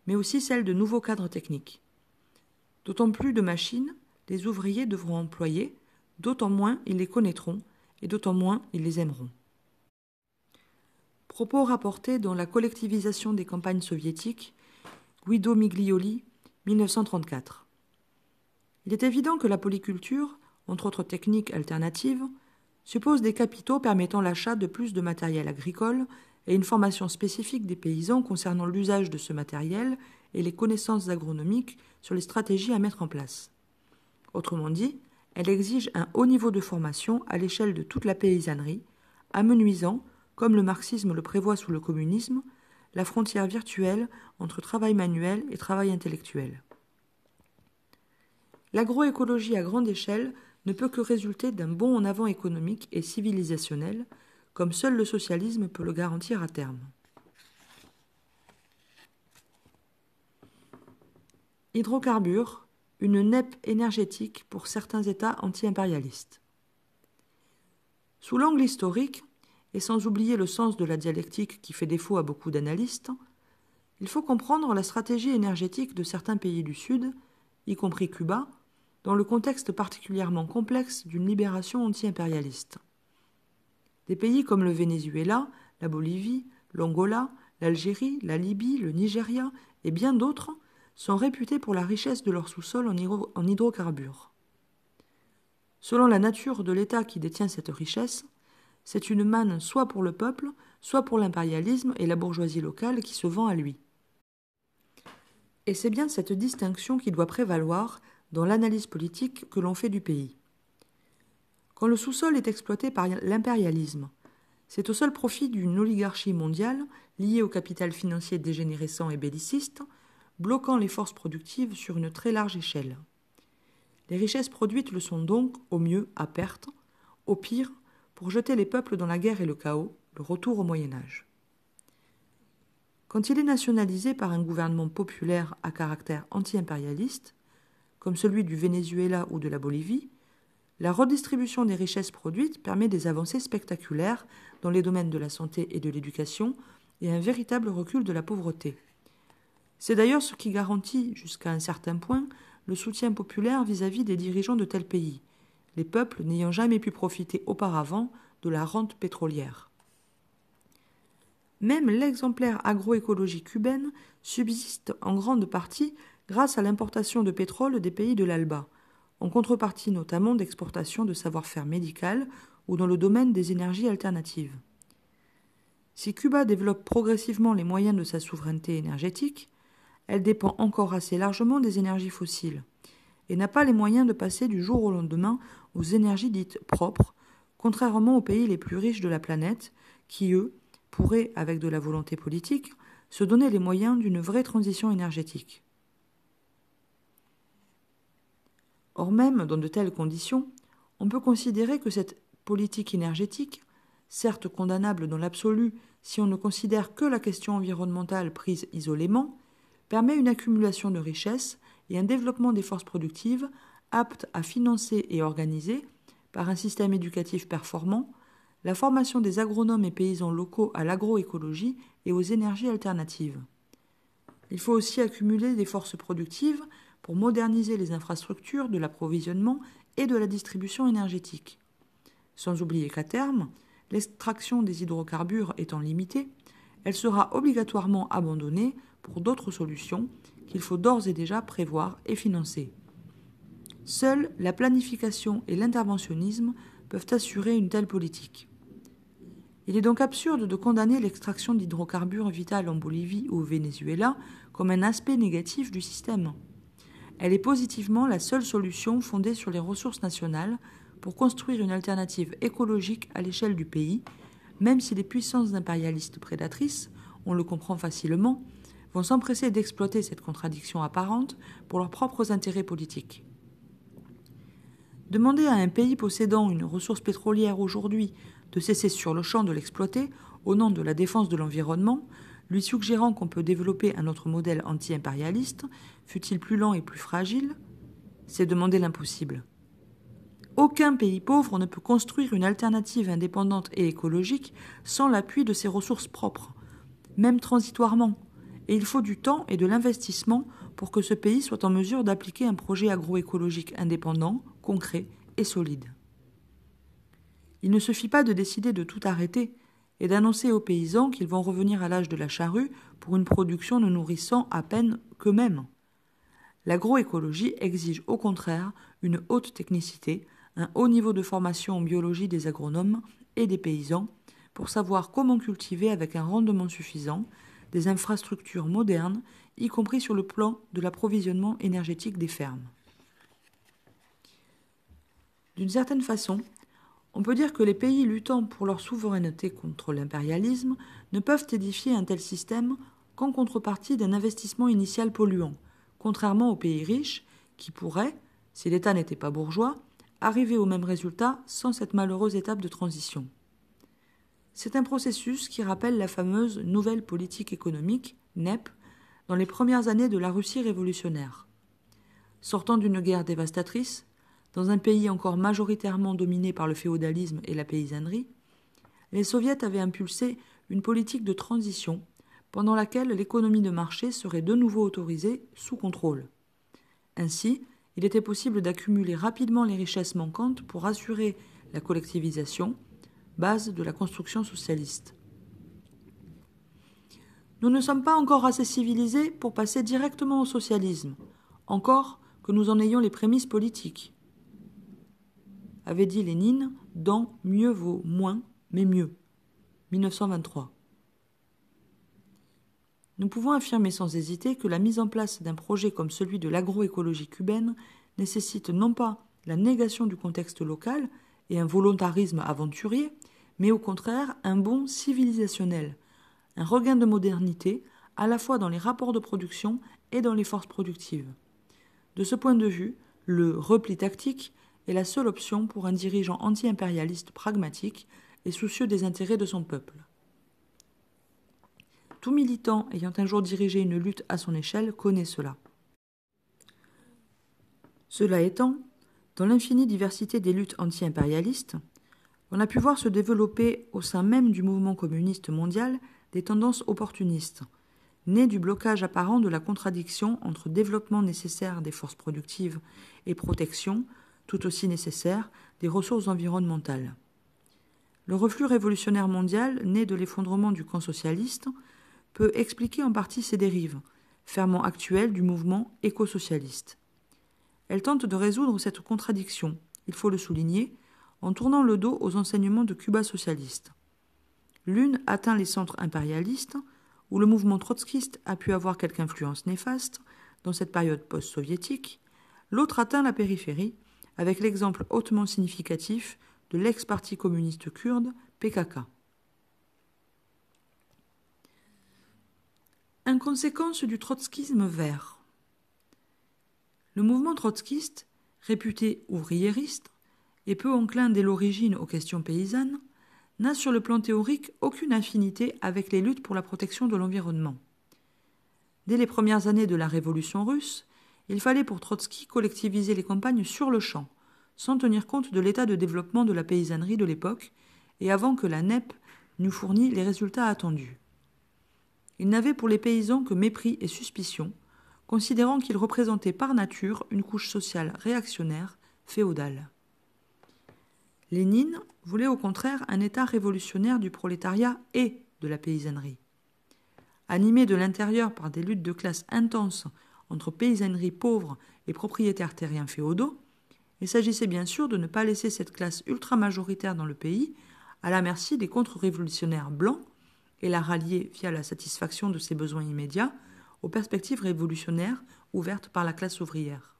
Speaker 1: mais aussi celle de nouveaux cadres techniques. D'autant plus de machines, les ouvriers devront employer, d'autant moins ils les connaîtront et d'autant moins ils les aimeront. Propos rapportés dans La collectivisation des campagnes soviétiques, Guido Miglioli, 1934. Il est évident que la polyculture, entre autres techniques alternatives, suppose des capitaux permettant l'achat de plus de matériel agricole et une formation spécifique des paysans concernant l'usage de ce matériel et les connaissances agronomiques sur les stratégies à mettre en place. Autrement dit, elle exige un haut niveau de formation à l'échelle de toute la paysannerie, amenuisant, comme le marxisme le prévoit sous le communisme, la frontière virtuelle entre travail manuel et travail intellectuel. L'agroécologie à grande échelle ne peut que résulter d'un bond en avant économique et civilisationnel, comme seul le socialisme peut le garantir à terme. Hydrocarbures, une nappe énergétique pour certains États anti-impérialistes. Sous l'angle historique, et sans oublier le sens de la dialectique qui fait défaut à beaucoup d'analystes, il faut comprendre la stratégie énergétique de certains pays du Sud, y compris Cuba, dans le contexte particulièrement complexe d'une libération anti-impérialiste. Des pays comme le Venezuela, la Bolivie, l'Angola, l'Algérie, la Libye, le Nigeria et bien d'autres sont réputés pour la richesse de leur sous-sol en hydrocarbures. Selon la nature de l'État qui détient cette richesse, c'est une manne soit pour le peuple, soit pour l'impérialisme et la bourgeoisie locale qui se vend à lui. Et c'est bien cette distinction qui doit prévaloir dans l'analyse politique que l'on fait du pays. Quand le sous-sol est exploité par l'impérialisme, c'est au seul profit d'une oligarchie mondiale liée au capital financier dégénérescent et belliciste, bloquant les forces productives sur une très large échelle. Les richesses produites le sont donc, au mieux, à perte, au pire, pour jeter les peuples dans la guerre et le chaos, le retour au Moyen-Âge. Quand il est nationalisé par un gouvernement populaire à caractère anti-impérialiste, comme celui du Venezuela ou de la Bolivie, la redistribution des richesses produites permet des avancées spectaculaires dans les domaines de la santé et de l'éducation et un véritable recul de la pauvreté. C'est d'ailleurs ce qui garantit, jusqu'à un certain point, le soutien populaire vis-à-vis des dirigeants de tels pays, les peuples n'ayant jamais pu profiter auparavant de la rente pétrolière. Même l'exemplaire agroécologie cubaine subsiste en grande partie grâce à l'importation de pétrole des pays de l'ALBA, en contrepartie notamment d'exportation de savoir-faire médical ou dans le domaine des énergies alternatives. Si Cuba développe progressivement les moyens de sa souveraineté énergétique, elle dépend encore assez largement des énergies fossiles et n'a pas les moyens de passer du jour au lendemain aux énergies dites propres, contrairement aux pays les plus riches de la planète qui, eux, pourraient, avec de la volonté politique, se donner les moyens d'une vraie transition énergétique. Or même dans de telles conditions, on peut considérer que cette politique énergétique, certes condamnable dans l'absolu si on ne considère que la question environnementale prise isolément, permet une accumulation de richesses et un développement des forces productives aptes à financer et organiser, par un système éducatif performant, la formation des agronomes et paysans locaux à l'agroécologie et aux énergies alternatives. Il faut aussi accumuler des forces productives pour moderniser les infrastructures de l'approvisionnement et de la distribution énergétique. Sans oublier qu'à terme, l'extraction des hydrocarbures étant limitée, elle sera obligatoirement abandonnée pour d'autres solutions qu'il faut d'ores et déjà prévoir et financer. Seules la planification et l'interventionnisme peuvent assurer une telle politique. Il est donc absurde de condamner l'extraction d'hydrocarbures vitales en Bolivie ou au Venezuela comme un aspect négatif du système. Elle est positivement la seule solution fondée sur les ressources nationales pour construire une alternative écologique à l'échelle du pays, même si les puissances impérialistes prédatrices, on le comprend facilement, vont s'empresser d'exploiter cette contradiction apparente pour leurs propres intérêts politiques. Demander à un pays possédant une ressource pétrolière aujourd'hui de cesser sur le champ de l'exploiter au nom de la défense de l'environnement, lui suggérant qu'on peut développer un autre modèle anti-impérialiste, fût-il plus lent et plus fragile, c'est demander l'impossible. Aucun pays pauvre ne peut construire une alternative indépendante et écologique sans l'appui de ses ressources propres, même transitoirement, et il faut du temps et de l'investissement pour que ce pays soit en mesure d'appliquer un projet agroécologique indépendant, concret et solide. Il ne suffit pas de décider de tout arrêter et d'annoncer aux paysans qu'ils vont revenir à l'âge de la charrue pour une production ne nourrissant à peine qu'eux-mêmes. L'agroécologie exige au contraire une haute technicité, un haut niveau de formation en biologie des agronomes et des paysans pour savoir comment cultiver avec un rendement suffisant des infrastructures modernes, y compris sur le plan de l'approvisionnement énergétique des fermes. D'une certaine façon, on peut dire que les pays luttant pour leur souveraineté contre l'impérialisme ne peuvent édifier un tel système qu'en contrepartie d'un investissement initial polluant, contrairement aux pays riches qui pourraient, si l'État n'était pas bourgeois, arriver au même résultat sans cette malheureuse étape de transition. C'est un processus qui rappelle la fameuse nouvelle politique économique, NEP, dans les premières années de la Russie révolutionnaire. Sortant d'une guerre dévastatrice, dans un pays encore majoritairement dominé par le féodalisme et la paysannerie, les soviets avaient impulsé une politique de transition pendant laquelle l'économie de marché serait de nouveau autorisée sous contrôle. Ainsi, il était possible d'accumuler rapidement les richesses manquantes pour assurer la collectivisation, base de la construction socialiste. Nous ne sommes pas encore assez civilisés pour passer directement au socialisme, encore que nous en ayons les prémices politiques, avait dit Lénine dans Mieux vaut moins mais mieux. 1923. Nous pouvons affirmer sans hésiter que la mise en place d'un projet comme celui de l'agroécologie cubaine nécessite non pas la négation du contexte local et un volontarisme aventurier, mais au contraire un bond civilisationnel, un regain de modernité à la fois dans les rapports de production et dans les forces productives. De ce point de vue, le repli tactique est la seule option pour un dirigeant anti-impérialiste pragmatique et soucieux des intérêts de son peuple. Tout militant ayant un jour dirigé une lutte à son échelle connaît cela. Cela étant, dans l'infinie diversité des luttes anti-impérialistes, on a pu voir se développer au sein même du mouvement communiste mondial des tendances opportunistes, nées du blocage apparent de la contradiction entre développement nécessaire des forces productives et protection, tout aussi nécessaire, des ressources environnementales. Le reflux révolutionnaire mondial, né de l'effondrement du camp socialiste, peut expliquer en partie ces dérives, ferment actuelles du mouvement éco-socialiste. Elle tente de résoudre cette contradiction, il faut le souligner, en tournant le dos aux enseignements de Cuba socialiste. L'une atteint les centres impérialistes, où le mouvement trotskiste a pu avoir quelque influence néfaste dans cette période post-soviétique, l'autre atteint la périphérie, avec l'exemple hautement significatif de l'ex-parti communiste kurde PKK. Inconséquence du trotskisme vert. Le mouvement trotskiste, réputé ouvriériste et peu enclin dès l'origine aux questions paysannes, n'a sur le plan théorique aucune affinité avec les luttes pour la protection de l'environnement. Dès les premières années de la Révolution russe, il fallait pour Trotsky collectiviser les campagnes sur le champ, sans tenir compte de l'état de développement de la paysannerie de l'époque et avant que la NEP n'eût fourni les résultats attendus. Il n'avait pour les paysans que mépris et suspicion, considérant qu'ils représentaient par nature une couche sociale réactionnaire, féodale. Lénine voulait au contraire un État révolutionnaire du prolétariat et de la paysannerie. Animé de l'intérieur par des luttes de classe intenses entre paysannerie pauvre et propriétaires terriens féodaux, il s'agissait bien sûr de ne pas laisser cette classe ultra-majoritaire dans le pays à la merci des contre-révolutionnaires blancs et la rallier via la satisfaction de ses besoins immédiats aux perspectives révolutionnaires ouvertes par la classe ouvrière.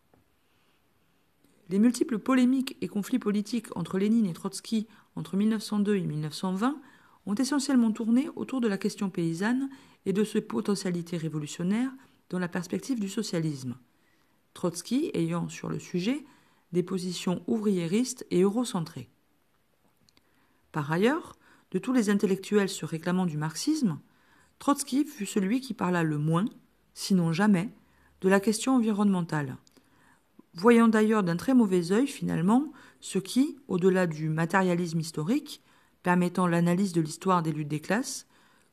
Speaker 1: Les multiples polémiques et conflits politiques entre Lénine et Trotsky entre 1902 et 1920 ont essentiellement tourné autour de la question paysanne et de ses potentialités révolutionnaires dans la perspective du socialisme. Trotsky ayant sur le sujet des positions ouvriéristes et eurocentrées. Par ailleurs, de tous les intellectuels se réclamant du marxisme, Trotsky fut celui qui parla le moins, sinon jamais, de la question environnementale, voyant d'ailleurs d'un très mauvais œil finalement ce qui, au-delà du matérialisme historique, permettant l'analyse de l'histoire des luttes des classes,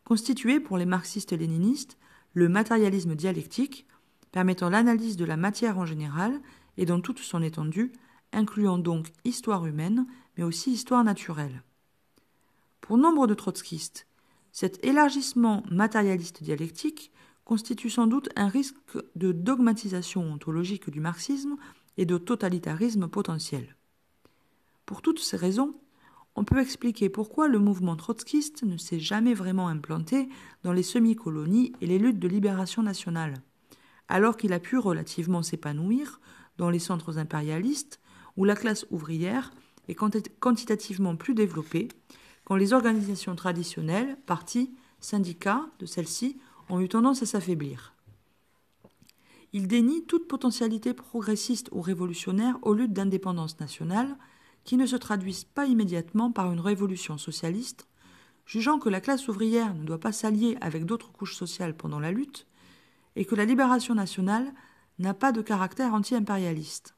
Speaker 1: constituait pour les marxistes et léninistes le matérialisme dialectique, permettant l'analyse de la matière en général et dans toute son étendue, incluant donc histoire humaine, mais aussi histoire naturelle. Pour nombre de trotskistes, cet élargissement matérialiste dialectique constitue sans doute un risque de dogmatisation ontologique du marxisme et de totalitarisme potentiel. Pour toutes ces raisons, on peut expliquer pourquoi le mouvement trotskiste ne s'est jamais vraiment implanté dans les semi-colonies et les luttes de libération nationale, alors qu'il a pu relativement s'épanouir dans les centres impérialistes où la classe ouvrière est quantitativement plus développée, quand les organisations traditionnelles, partis, syndicats de celles-ci ont eu tendance à s'affaiblir. Il dénie toute potentialité progressiste ou révolutionnaire aux luttes d'indépendance nationale qui ne se traduisent pas immédiatement par une révolution socialiste, jugeant que la classe ouvrière ne doit pas s'allier avec d'autres couches sociales pendant la lutte et que la libération nationale n'a pas de caractère anti-impérialiste.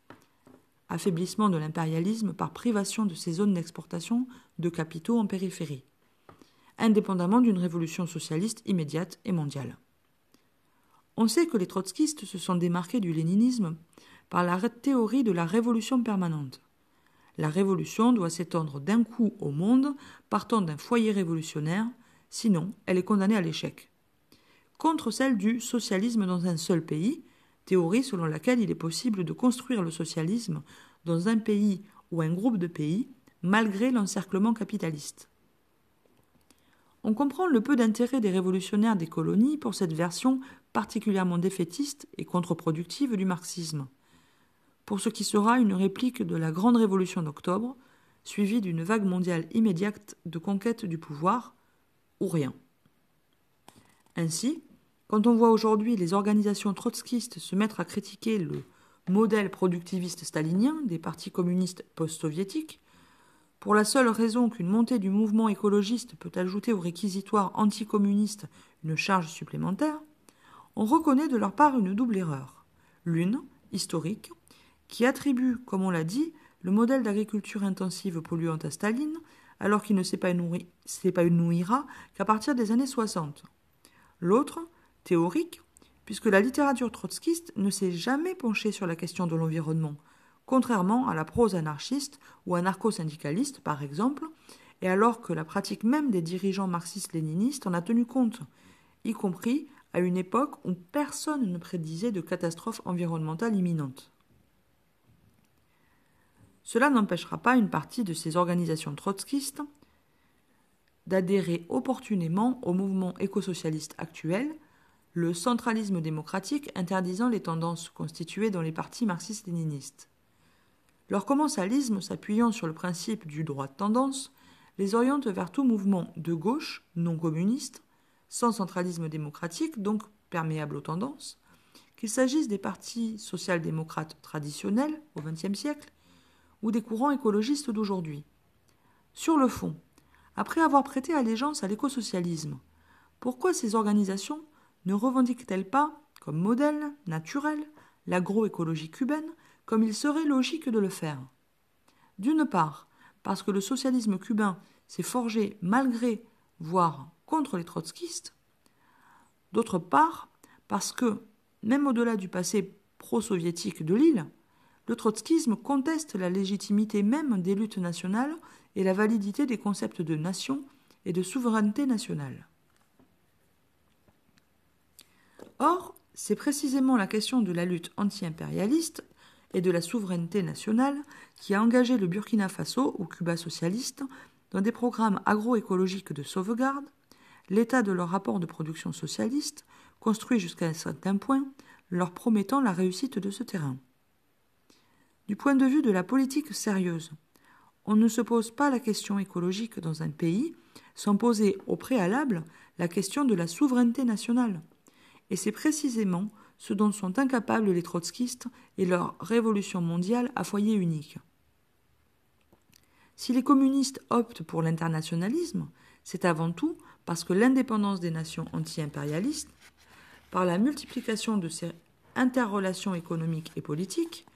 Speaker 1: Affaiblissement de l'impérialisme par privation de ses zones d'exportation de capitaux en périphérie, indépendamment d'une révolution socialiste immédiate et mondiale. On sait que les trotskistes se sont démarqués du léninisme par la théorie de la révolution permanente. La révolution doit s'étendre d'un coup au monde partant d'un foyer révolutionnaire, sinon elle est condamnée à l'échec. Contre celle du socialisme dans un seul pays, théorie selon laquelle il est possible de construire le socialisme dans un pays ou un groupe de pays malgré l'encerclement capitaliste. On comprend le peu d'intérêt des révolutionnaires des colonies pour cette version particulièrement défaitiste et contre-productive du marxisme, pour ce qui sera une réplique de la Grande Révolution d'octobre, suivie d'une vague mondiale immédiate de conquête du pouvoir, ou rien. Ainsi, quand on voit aujourd'hui les organisations trotskistes se mettre à critiquer le modèle productiviste stalinien des partis communistes post-soviétiques, pour la seule raison qu'une montée du mouvement écologiste peut ajouter au réquisitoire anticommuniste une charge supplémentaire, on reconnaît de leur part une double erreur. L'une, historique, qui attribue, comme on l'a dit, le modèle d'agriculture intensive polluante à Staline, alors qu'il ne s'épanouira qu'à partir des années 60. L'autre, théorique, puisque la littérature trotskiste ne s'est jamais penchée sur la question de l'environnement, contrairement à la prose anarchiste ou anarcho-syndicaliste, par exemple, et alors que la pratique même des dirigeants marxistes-léninistes en a tenu compte, y compris à une époque où personne ne prédisait de catastrophe environnementale imminente. Cela n'empêchera pas une partie de ces organisations trotskistes d'adhérer opportunément au mouvement écosocialiste actuel, le centralisme démocratique interdisant les tendances constituées dans les partis marxistes-léninistes. Leur commensalisme, s'appuyant sur le principe du droit de tendance, les oriente vers tout mouvement de gauche, non communiste, sans centralisme démocratique, donc perméable aux tendances, qu'il s'agisse des partis social-démocrates traditionnels au XXe siècle ou des courants écologistes d'aujourd'hui. Sur le fond, après avoir prêté allégeance à l'écosocialisme, pourquoi ces organisations ne revendiquent-elles pas, comme modèle naturel, l'agroécologie cubaine, comme il serait logique de le faire? D'une part, parce que le socialisme cubain s'est forgé malgré, voire contre les trotskistes. D'autre part, parce que, même au-delà du passé pro-soviétique de l'île, le trotskisme conteste la légitimité même des luttes nationales et la validité des concepts de nation et de souveraineté nationale. Or, c'est précisément la question de la lutte anti-impérialiste et de la souveraineté nationale qui a engagé le Burkina Faso ou Cuba socialiste dans des programmes agroécologiques de sauvegarde, l'état de leur rapport de production socialiste, construit jusqu'à un certain point, leur promettant la réussite de ce terrain. Du point de vue de la politique sérieuse, on ne se pose pas la question écologique dans un pays sans poser au préalable la question de la souveraineté nationale. Et c'est précisément ce dont sont incapables les trotskistes et leur révolution mondiale à foyer unique. Si les communistes optent pour l'internationalisme, c'est avant tout parce que l'indépendance des nations anti-impérialistes, par la multiplication de ces interrelations économiques et politiques,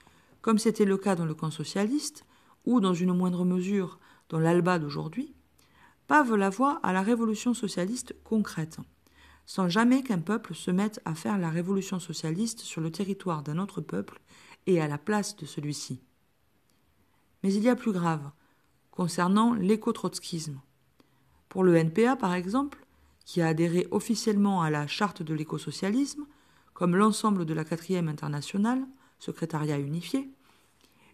Speaker 1: comme c'était le cas dans le camp socialiste, ou dans une moindre mesure dans l'ALBA d'aujourd'hui, pavent la voie à la révolution socialiste concrète, sans jamais qu'un peuple se mette à faire la révolution socialiste sur le territoire d'un autre peuple et à la place de celui-ci. Mais il y a plus grave, concernant l'éco-trotskisme. Pour le NPA, par exemple, qui a adhéré officiellement à la charte de l'écosocialisme, comme l'ensemble de la 4e internationale, secrétariat unifié,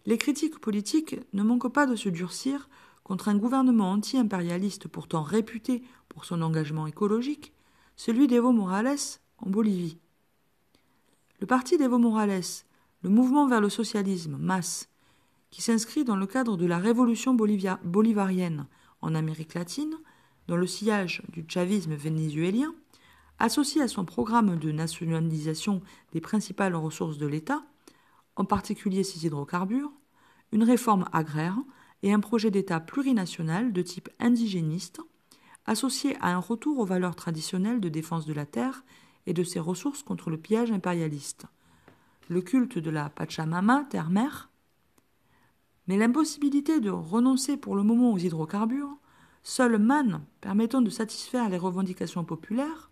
Speaker 1: les critiques politiques ne manquent pas de se durcir contre un gouvernement anti-impérialiste pourtant réputé pour son engagement écologique, celui d'Evo Morales en Bolivie. Le parti d'Evo Morales, le mouvement vers le socialisme, MAS, qui s'inscrit dans le cadre de la révolution bolivarienne en Amérique latine, dans le sillage du chavisme vénézuélien, associe à son programme de nationalisation des principales ressources de l'État, en particulier ses hydrocarbures, une réforme agraire et un projet d'État plurinational de type indigéniste, associé à un retour aux valeurs traditionnelles de défense de la terre et de ses ressources contre le pillage impérialiste, le culte de la Pachamama, terre-mère. Mais l'impossibilité de renoncer pour le moment aux hydrocarbures, seule manne permettant de satisfaire les revendications populaires,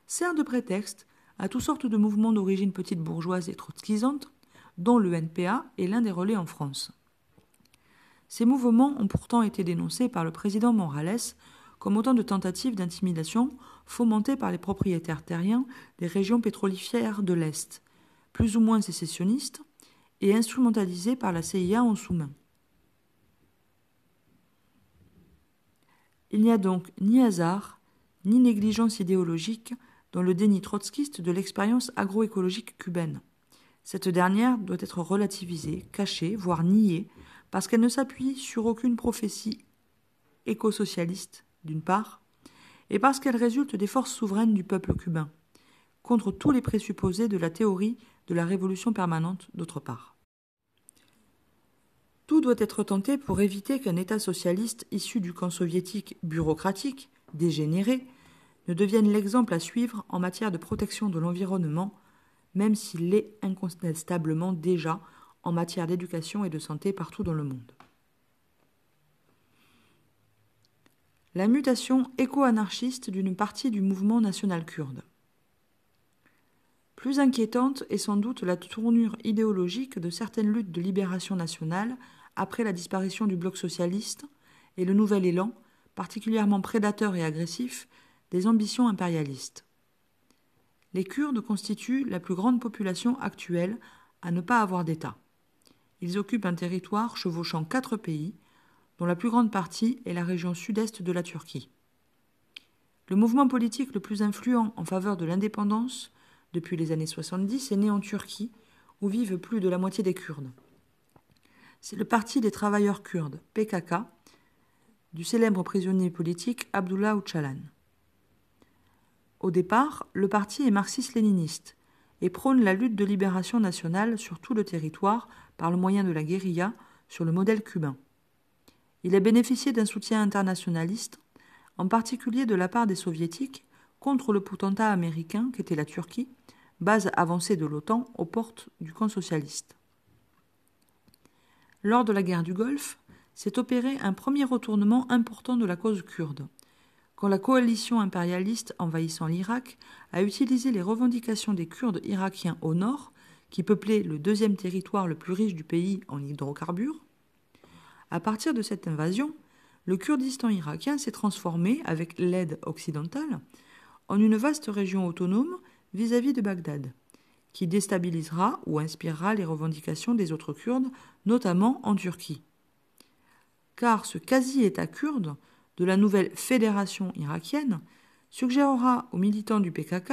Speaker 1: sert de prétexte à toutes sortes de mouvements d'origine petite bourgeoise et trotskisante, dont le NPA est l'un des relais en France. Ces mouvements ont pourtant été dénoncés par le président Morales comme autant de tentatives d'intimidation fomentées par les propriétaires terriens des régions pétrolifères de l'Est, plus ou moins sécessionnistes, et instrumentalisées par la CIA en sous-main. Il n'y a donc ni hasard, ni négligence idéologique dans le déni trotskiste de l'expérience agroécologique cubaine. Cette dernière doit être relativisée, cachée, voire niée, parce qu'elle ne s'appuie sur aucune prophétie écosocialiste, d'une part, et parce qu'elle résulte des forces souveraines du peuple cubain, contre tous les présupposés de la théorie de la révolution permanente, d'autre part. Tout doit être tenté pour éviter qu'un État socialiste issu du camp soviétique bureaucratique, dégénéré, ne devienne l'exemple à suivre en matière de protection de l'environnement, même s'il l'est incontestablement déjà en matière d'éducation et de santé partout dans le monde. La mutation éco-anarchiste d'une partie du mouvement national kurde. Plus inquiétante est sans doute la tournure idéologique de certaines luttes de libération nationale après la disparition du bloc socialiste et le nouvel élan, particulièrement prédateur et agressif, des ambitions impérialistes. Les Kurdes constituent la plus grande population actuelle à ne pas avoir d'État. Ils occupent un territoire chevauchant 4 pays, dont la plus grande partie est la région sud-est de la Turquie. Le mouvement politique le plus influent en faveur de l'indépendance depuis les années 70 est né en Turquie, où vivent plus de la moitié des Kurdes. C'est le Parti des travailleurs kurdes, PKK, du célèbre prisonnier politique Abdullah Öcalan. Au départ, le parti est marxiste-léniniste et prône la lutte de libération nationale sur tout le territoire par le moyen de la guérilla sur le modèle cubain. Il a bénéficié d'un soutien internationaliste, en particulier de la part des soviétiques, contre le potentat américain qu'était la Turquie, base avancée de l'OTAN aux portes du camp socialiste. Lors de la guerre du Golfe, s'est opéré un premier retournement important de la cause kurde, quand la coalition impérialiste envahissant l'Irak a utilisé les revendications des Kurdes irakiens au nord, qui peuplaient le deuxième territoire le plus riche du pays en hydrocarbures. À partir de cette invasion, le Kurdistan irakien s'est transformé, avec l'aide occidentale, en une vaste région autonome vis-à-vis de Bagdad, qui déstabilisera ou inspirera les revendications des autres Kurdes, notamment en Turquie. Car ce quasi-État kurde de la nouvelle fédération irakienne suggérera aux militants du PKK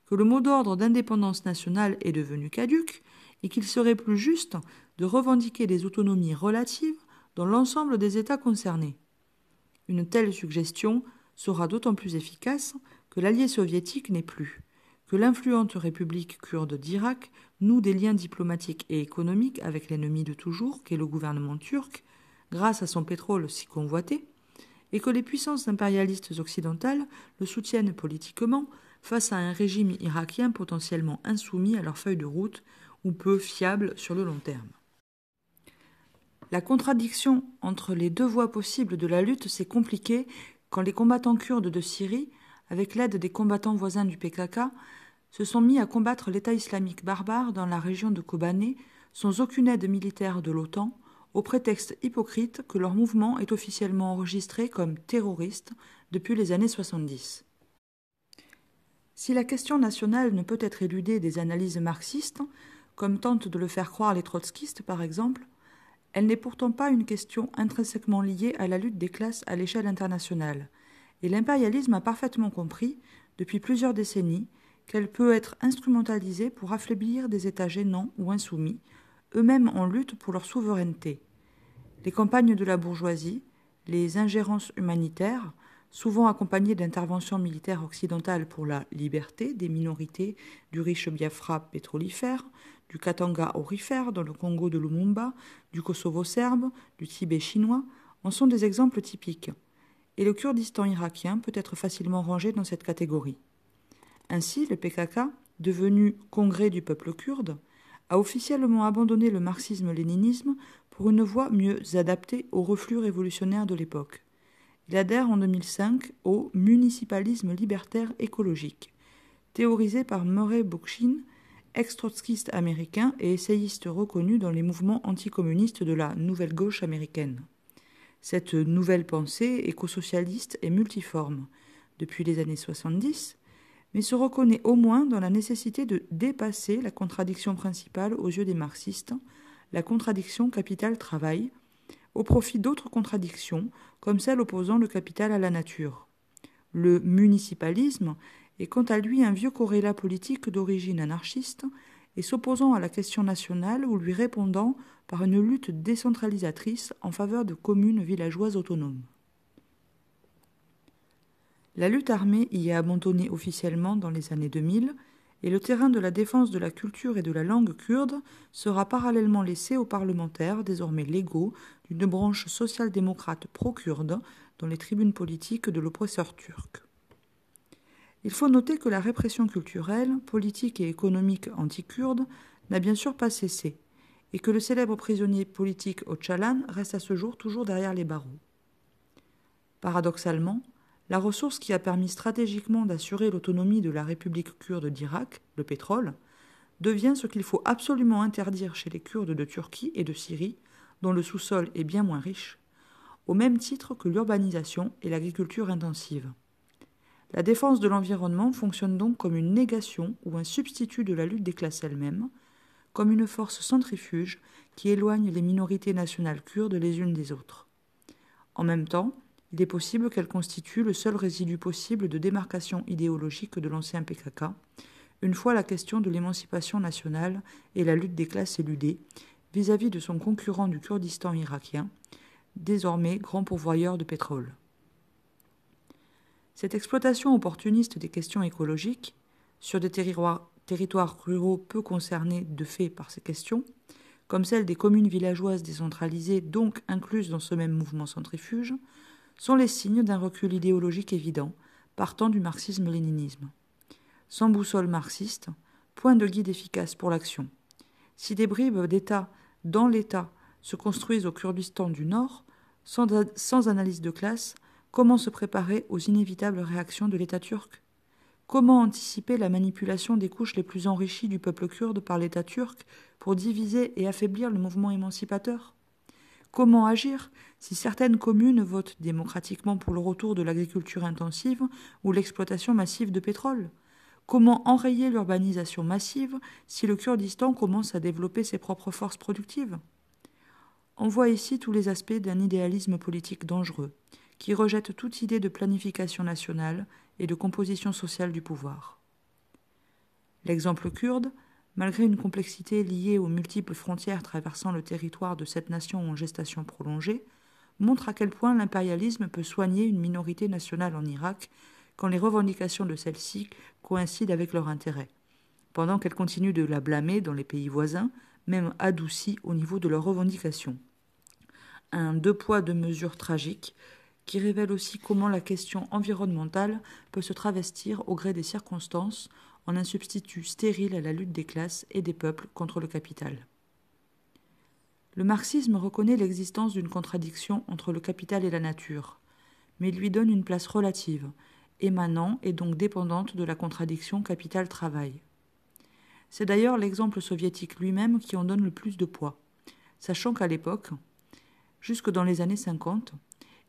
Speaker 1: que le mot d'ordre d'indépendance nationale est devenu caduc et qu'il serait plus juste de revendiquer des autonomies relatives dans l'ensemble des États concernés. Une telle suggestion sera d'autant plus efficace que l'allié soviétique n'est plus, que l'influente République kurde d'Irak noue des liens diplomatiques et économiques avec l'ennemi de toujours, qu'est le gouvernement turc, grâce à son pétrole si convoité, et que les puissances impérialistes occidentales le soutiennent politiquement face à un régime irakien potentiellement insoumis à leur feuille de route ou peu fiable sur le long terme. La contradiction entre les deux voies possibles de la lutte s'est compliquée quand les combattants kurdes de Syrie, avec l'aide des combattants voisins du PKK, se sont mis à combattre l'État islamique barbare dans la région de Kobané sans aucune aide militaire de l'OTAN, au prétexte hypocrite que leur mouvement est officiellement enregistré comme terroriste depuis les années 70. Si la question nationale ne peut être éludée des analyses marxistes, comme tentent de le faire croire les trotskistes par exemple, elle n'est pourtant pas une question intrinsèquement liée à la lutte des classes à l'échelle internationale, et l'impérialisme a parfaitement compris, depuis plusieurs décennies, qu'elle peut être instrumentalisée pour affaiblir des États gênants ou insoumis, eux-mêmes en lutte pour leur souveraineté. Les campagnes de la bourgeoisie, les ingérences humanitaires, souvent accompagnées d'interventions militaires occidentales pour la liberté des minorités du riche Biafra pétrolifère, du Katanga aurifère dans le Congo de Lumumba, du Kosovo serbe, du Tibet chinois, en sont des exemples typiques. Et le Kurdistan irakien peut être facilement rangé dans cette catégorie. Ainsi, le PKK, devenu Congrès du peuple kurde, a officiellement abandonné le marxisme-léninisme pour une voie mieux adaptée au reflux révolutionnaire de l'époque. Il adhère en 2005 au municipalisme libertaire écologique, théorisé par Murray Bookchin, ex-trotskiste américain et essayiste reconnu dans les mouvements anticommunistes de la nouvelle gauche américaine. Cette nouvelle pensée écosocialiste est multiforme depuis les années 70, mais se reconnaît au moins dans la nécessité de dépasser la contradiction principale aux yeux des marxistes, la contradiction capital-travail, au profit d'autres contradictions, comme celle opposant le capital à la nature. Le municipalisme est quant à lui un vieux corrélat politique d'origine anarchiste et s'opposant à la question nationale ou lui répondant par une lutte décentralisatrice en faveur de communes villageoises autonomes. La lutte armée y est abandonnée officiellement dans les années 2000 et le terrain de la défense de la culture et de la langue kurde sera parallèlement laissé aux parlementaires, désormais légaux, d'une branche social-démocrate pro-kurde dans les tribunes politiques de l'oppresseur turc. Il faut noter que la répression culturelle, politique et économique anti-kurde n'a bien sûr pas cessé et que le célèbre prisonnier politique Öcalan reste à ce jour toujours derrière les barreaux. Paradoxalement, la ressource qui a permis stratégiquement d'assurer l'autonomie de la République kurde d'Irak, le pétrole, devient ce qu'il faut absolument interdire chez les Kurdes de Turquie et de Syrie, dont le sous-sol est bien moins riche, au même titre que l'urbanisation et l'agriculture intensive. La défense de l'environnement fonctionne donc comme une négation ou un substitut de la lutte des classes elles-mêmes, comme une force centrifuge qui éloigne les minorités nationales kurdes les unes des autres. En même temps, il est possible qu'elle constitue le seul résidu possible de démarcation idéologique de l'ancien PKK, une fois la question de l'émancipation nationale et la lutte des classes éludées vis-à-vis de son concurrent du Kurdistan irakien, désormais grand pourvoyeur de pétrole. Cette exploitation opportuniste des questions écologiques, sur des territoires ruraux peu concernés de fait par ces questions, comme celle des communes villageoises décentralisées, donc incluses dans ce même mouvement centrifuge, sont les signes d'un recul idéologique évident, partant du marxisme-léninisme. Sans boussole marxiste, point de guide efficace pour l'action. Si des bribes d'État dans l'État se construisent au Kurdistan du Nord, sans analyse de classe, comment se préparer aux inévitables réactions de l'État turc ? Comment anticiper la manipulation des couches les plus enrichies du peuple kurde par l'État turc pour diviser et affaiblir le mouvement émancipateur ? Comment agir si certaines communes votent démocratiquement pour le retour de l'agriculture intensive ou l'exploitation massive de pétrole ? Comment enrayer l'urbanisation massive si le Kurdistan commence à développer ses propres forces productives ? On voit ici tous les aspects d'un idéalisme politique dangereux, qui rejette toute idée de planification nationale et de composition sociale du pouvoir. L'exemple kurde, malgré une complexité liée aux multiples frontières traversant le territoire de cette nation en gestation prolongée, montre à quel point l'impérialisme peut soigner une minorité nationale en Irak quand les revendications de celle-ci coïncident avec leur intérêt, pendant qu'elle continue de la blâmer dans les pays voisins, même adoucie au niveau de leurs revendications. Un deux poids deux mesures tragique qui révèle aussi comment la question environnementale peut se travestir au gré des circonstances en un substitut stérile à la lutte des classes et des peuples contre le capital. Le marxisme reconnaît l'existence d'une contradiction entre le capital et la nature, mais il lui donne une place relative, émanant et donc dépendante de la contradiction capital-travail. C'est d'ailleurs l'exemple soviétique lui-même qui en donne le plus de poids, sachant qu'à l'époque, jusque dans les années 50,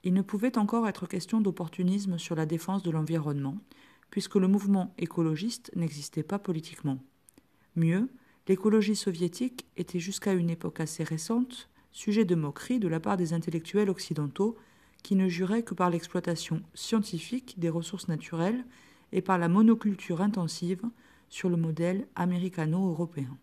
Speaker 1: il ne pouvait encore être question d'opportunisme sur la défense de l'environnement, puisque le mouvement écologiste n'existait pas politiquement. Mieux, l'écologie soviétique était jusqu'à une époque assez récente sujet de moquerie de la part des intellectuels occidentaux qui ne juraient que par l'exploitation scientifique des ressources naturelles et par la monoculture intensive sur le modèle américano-européen.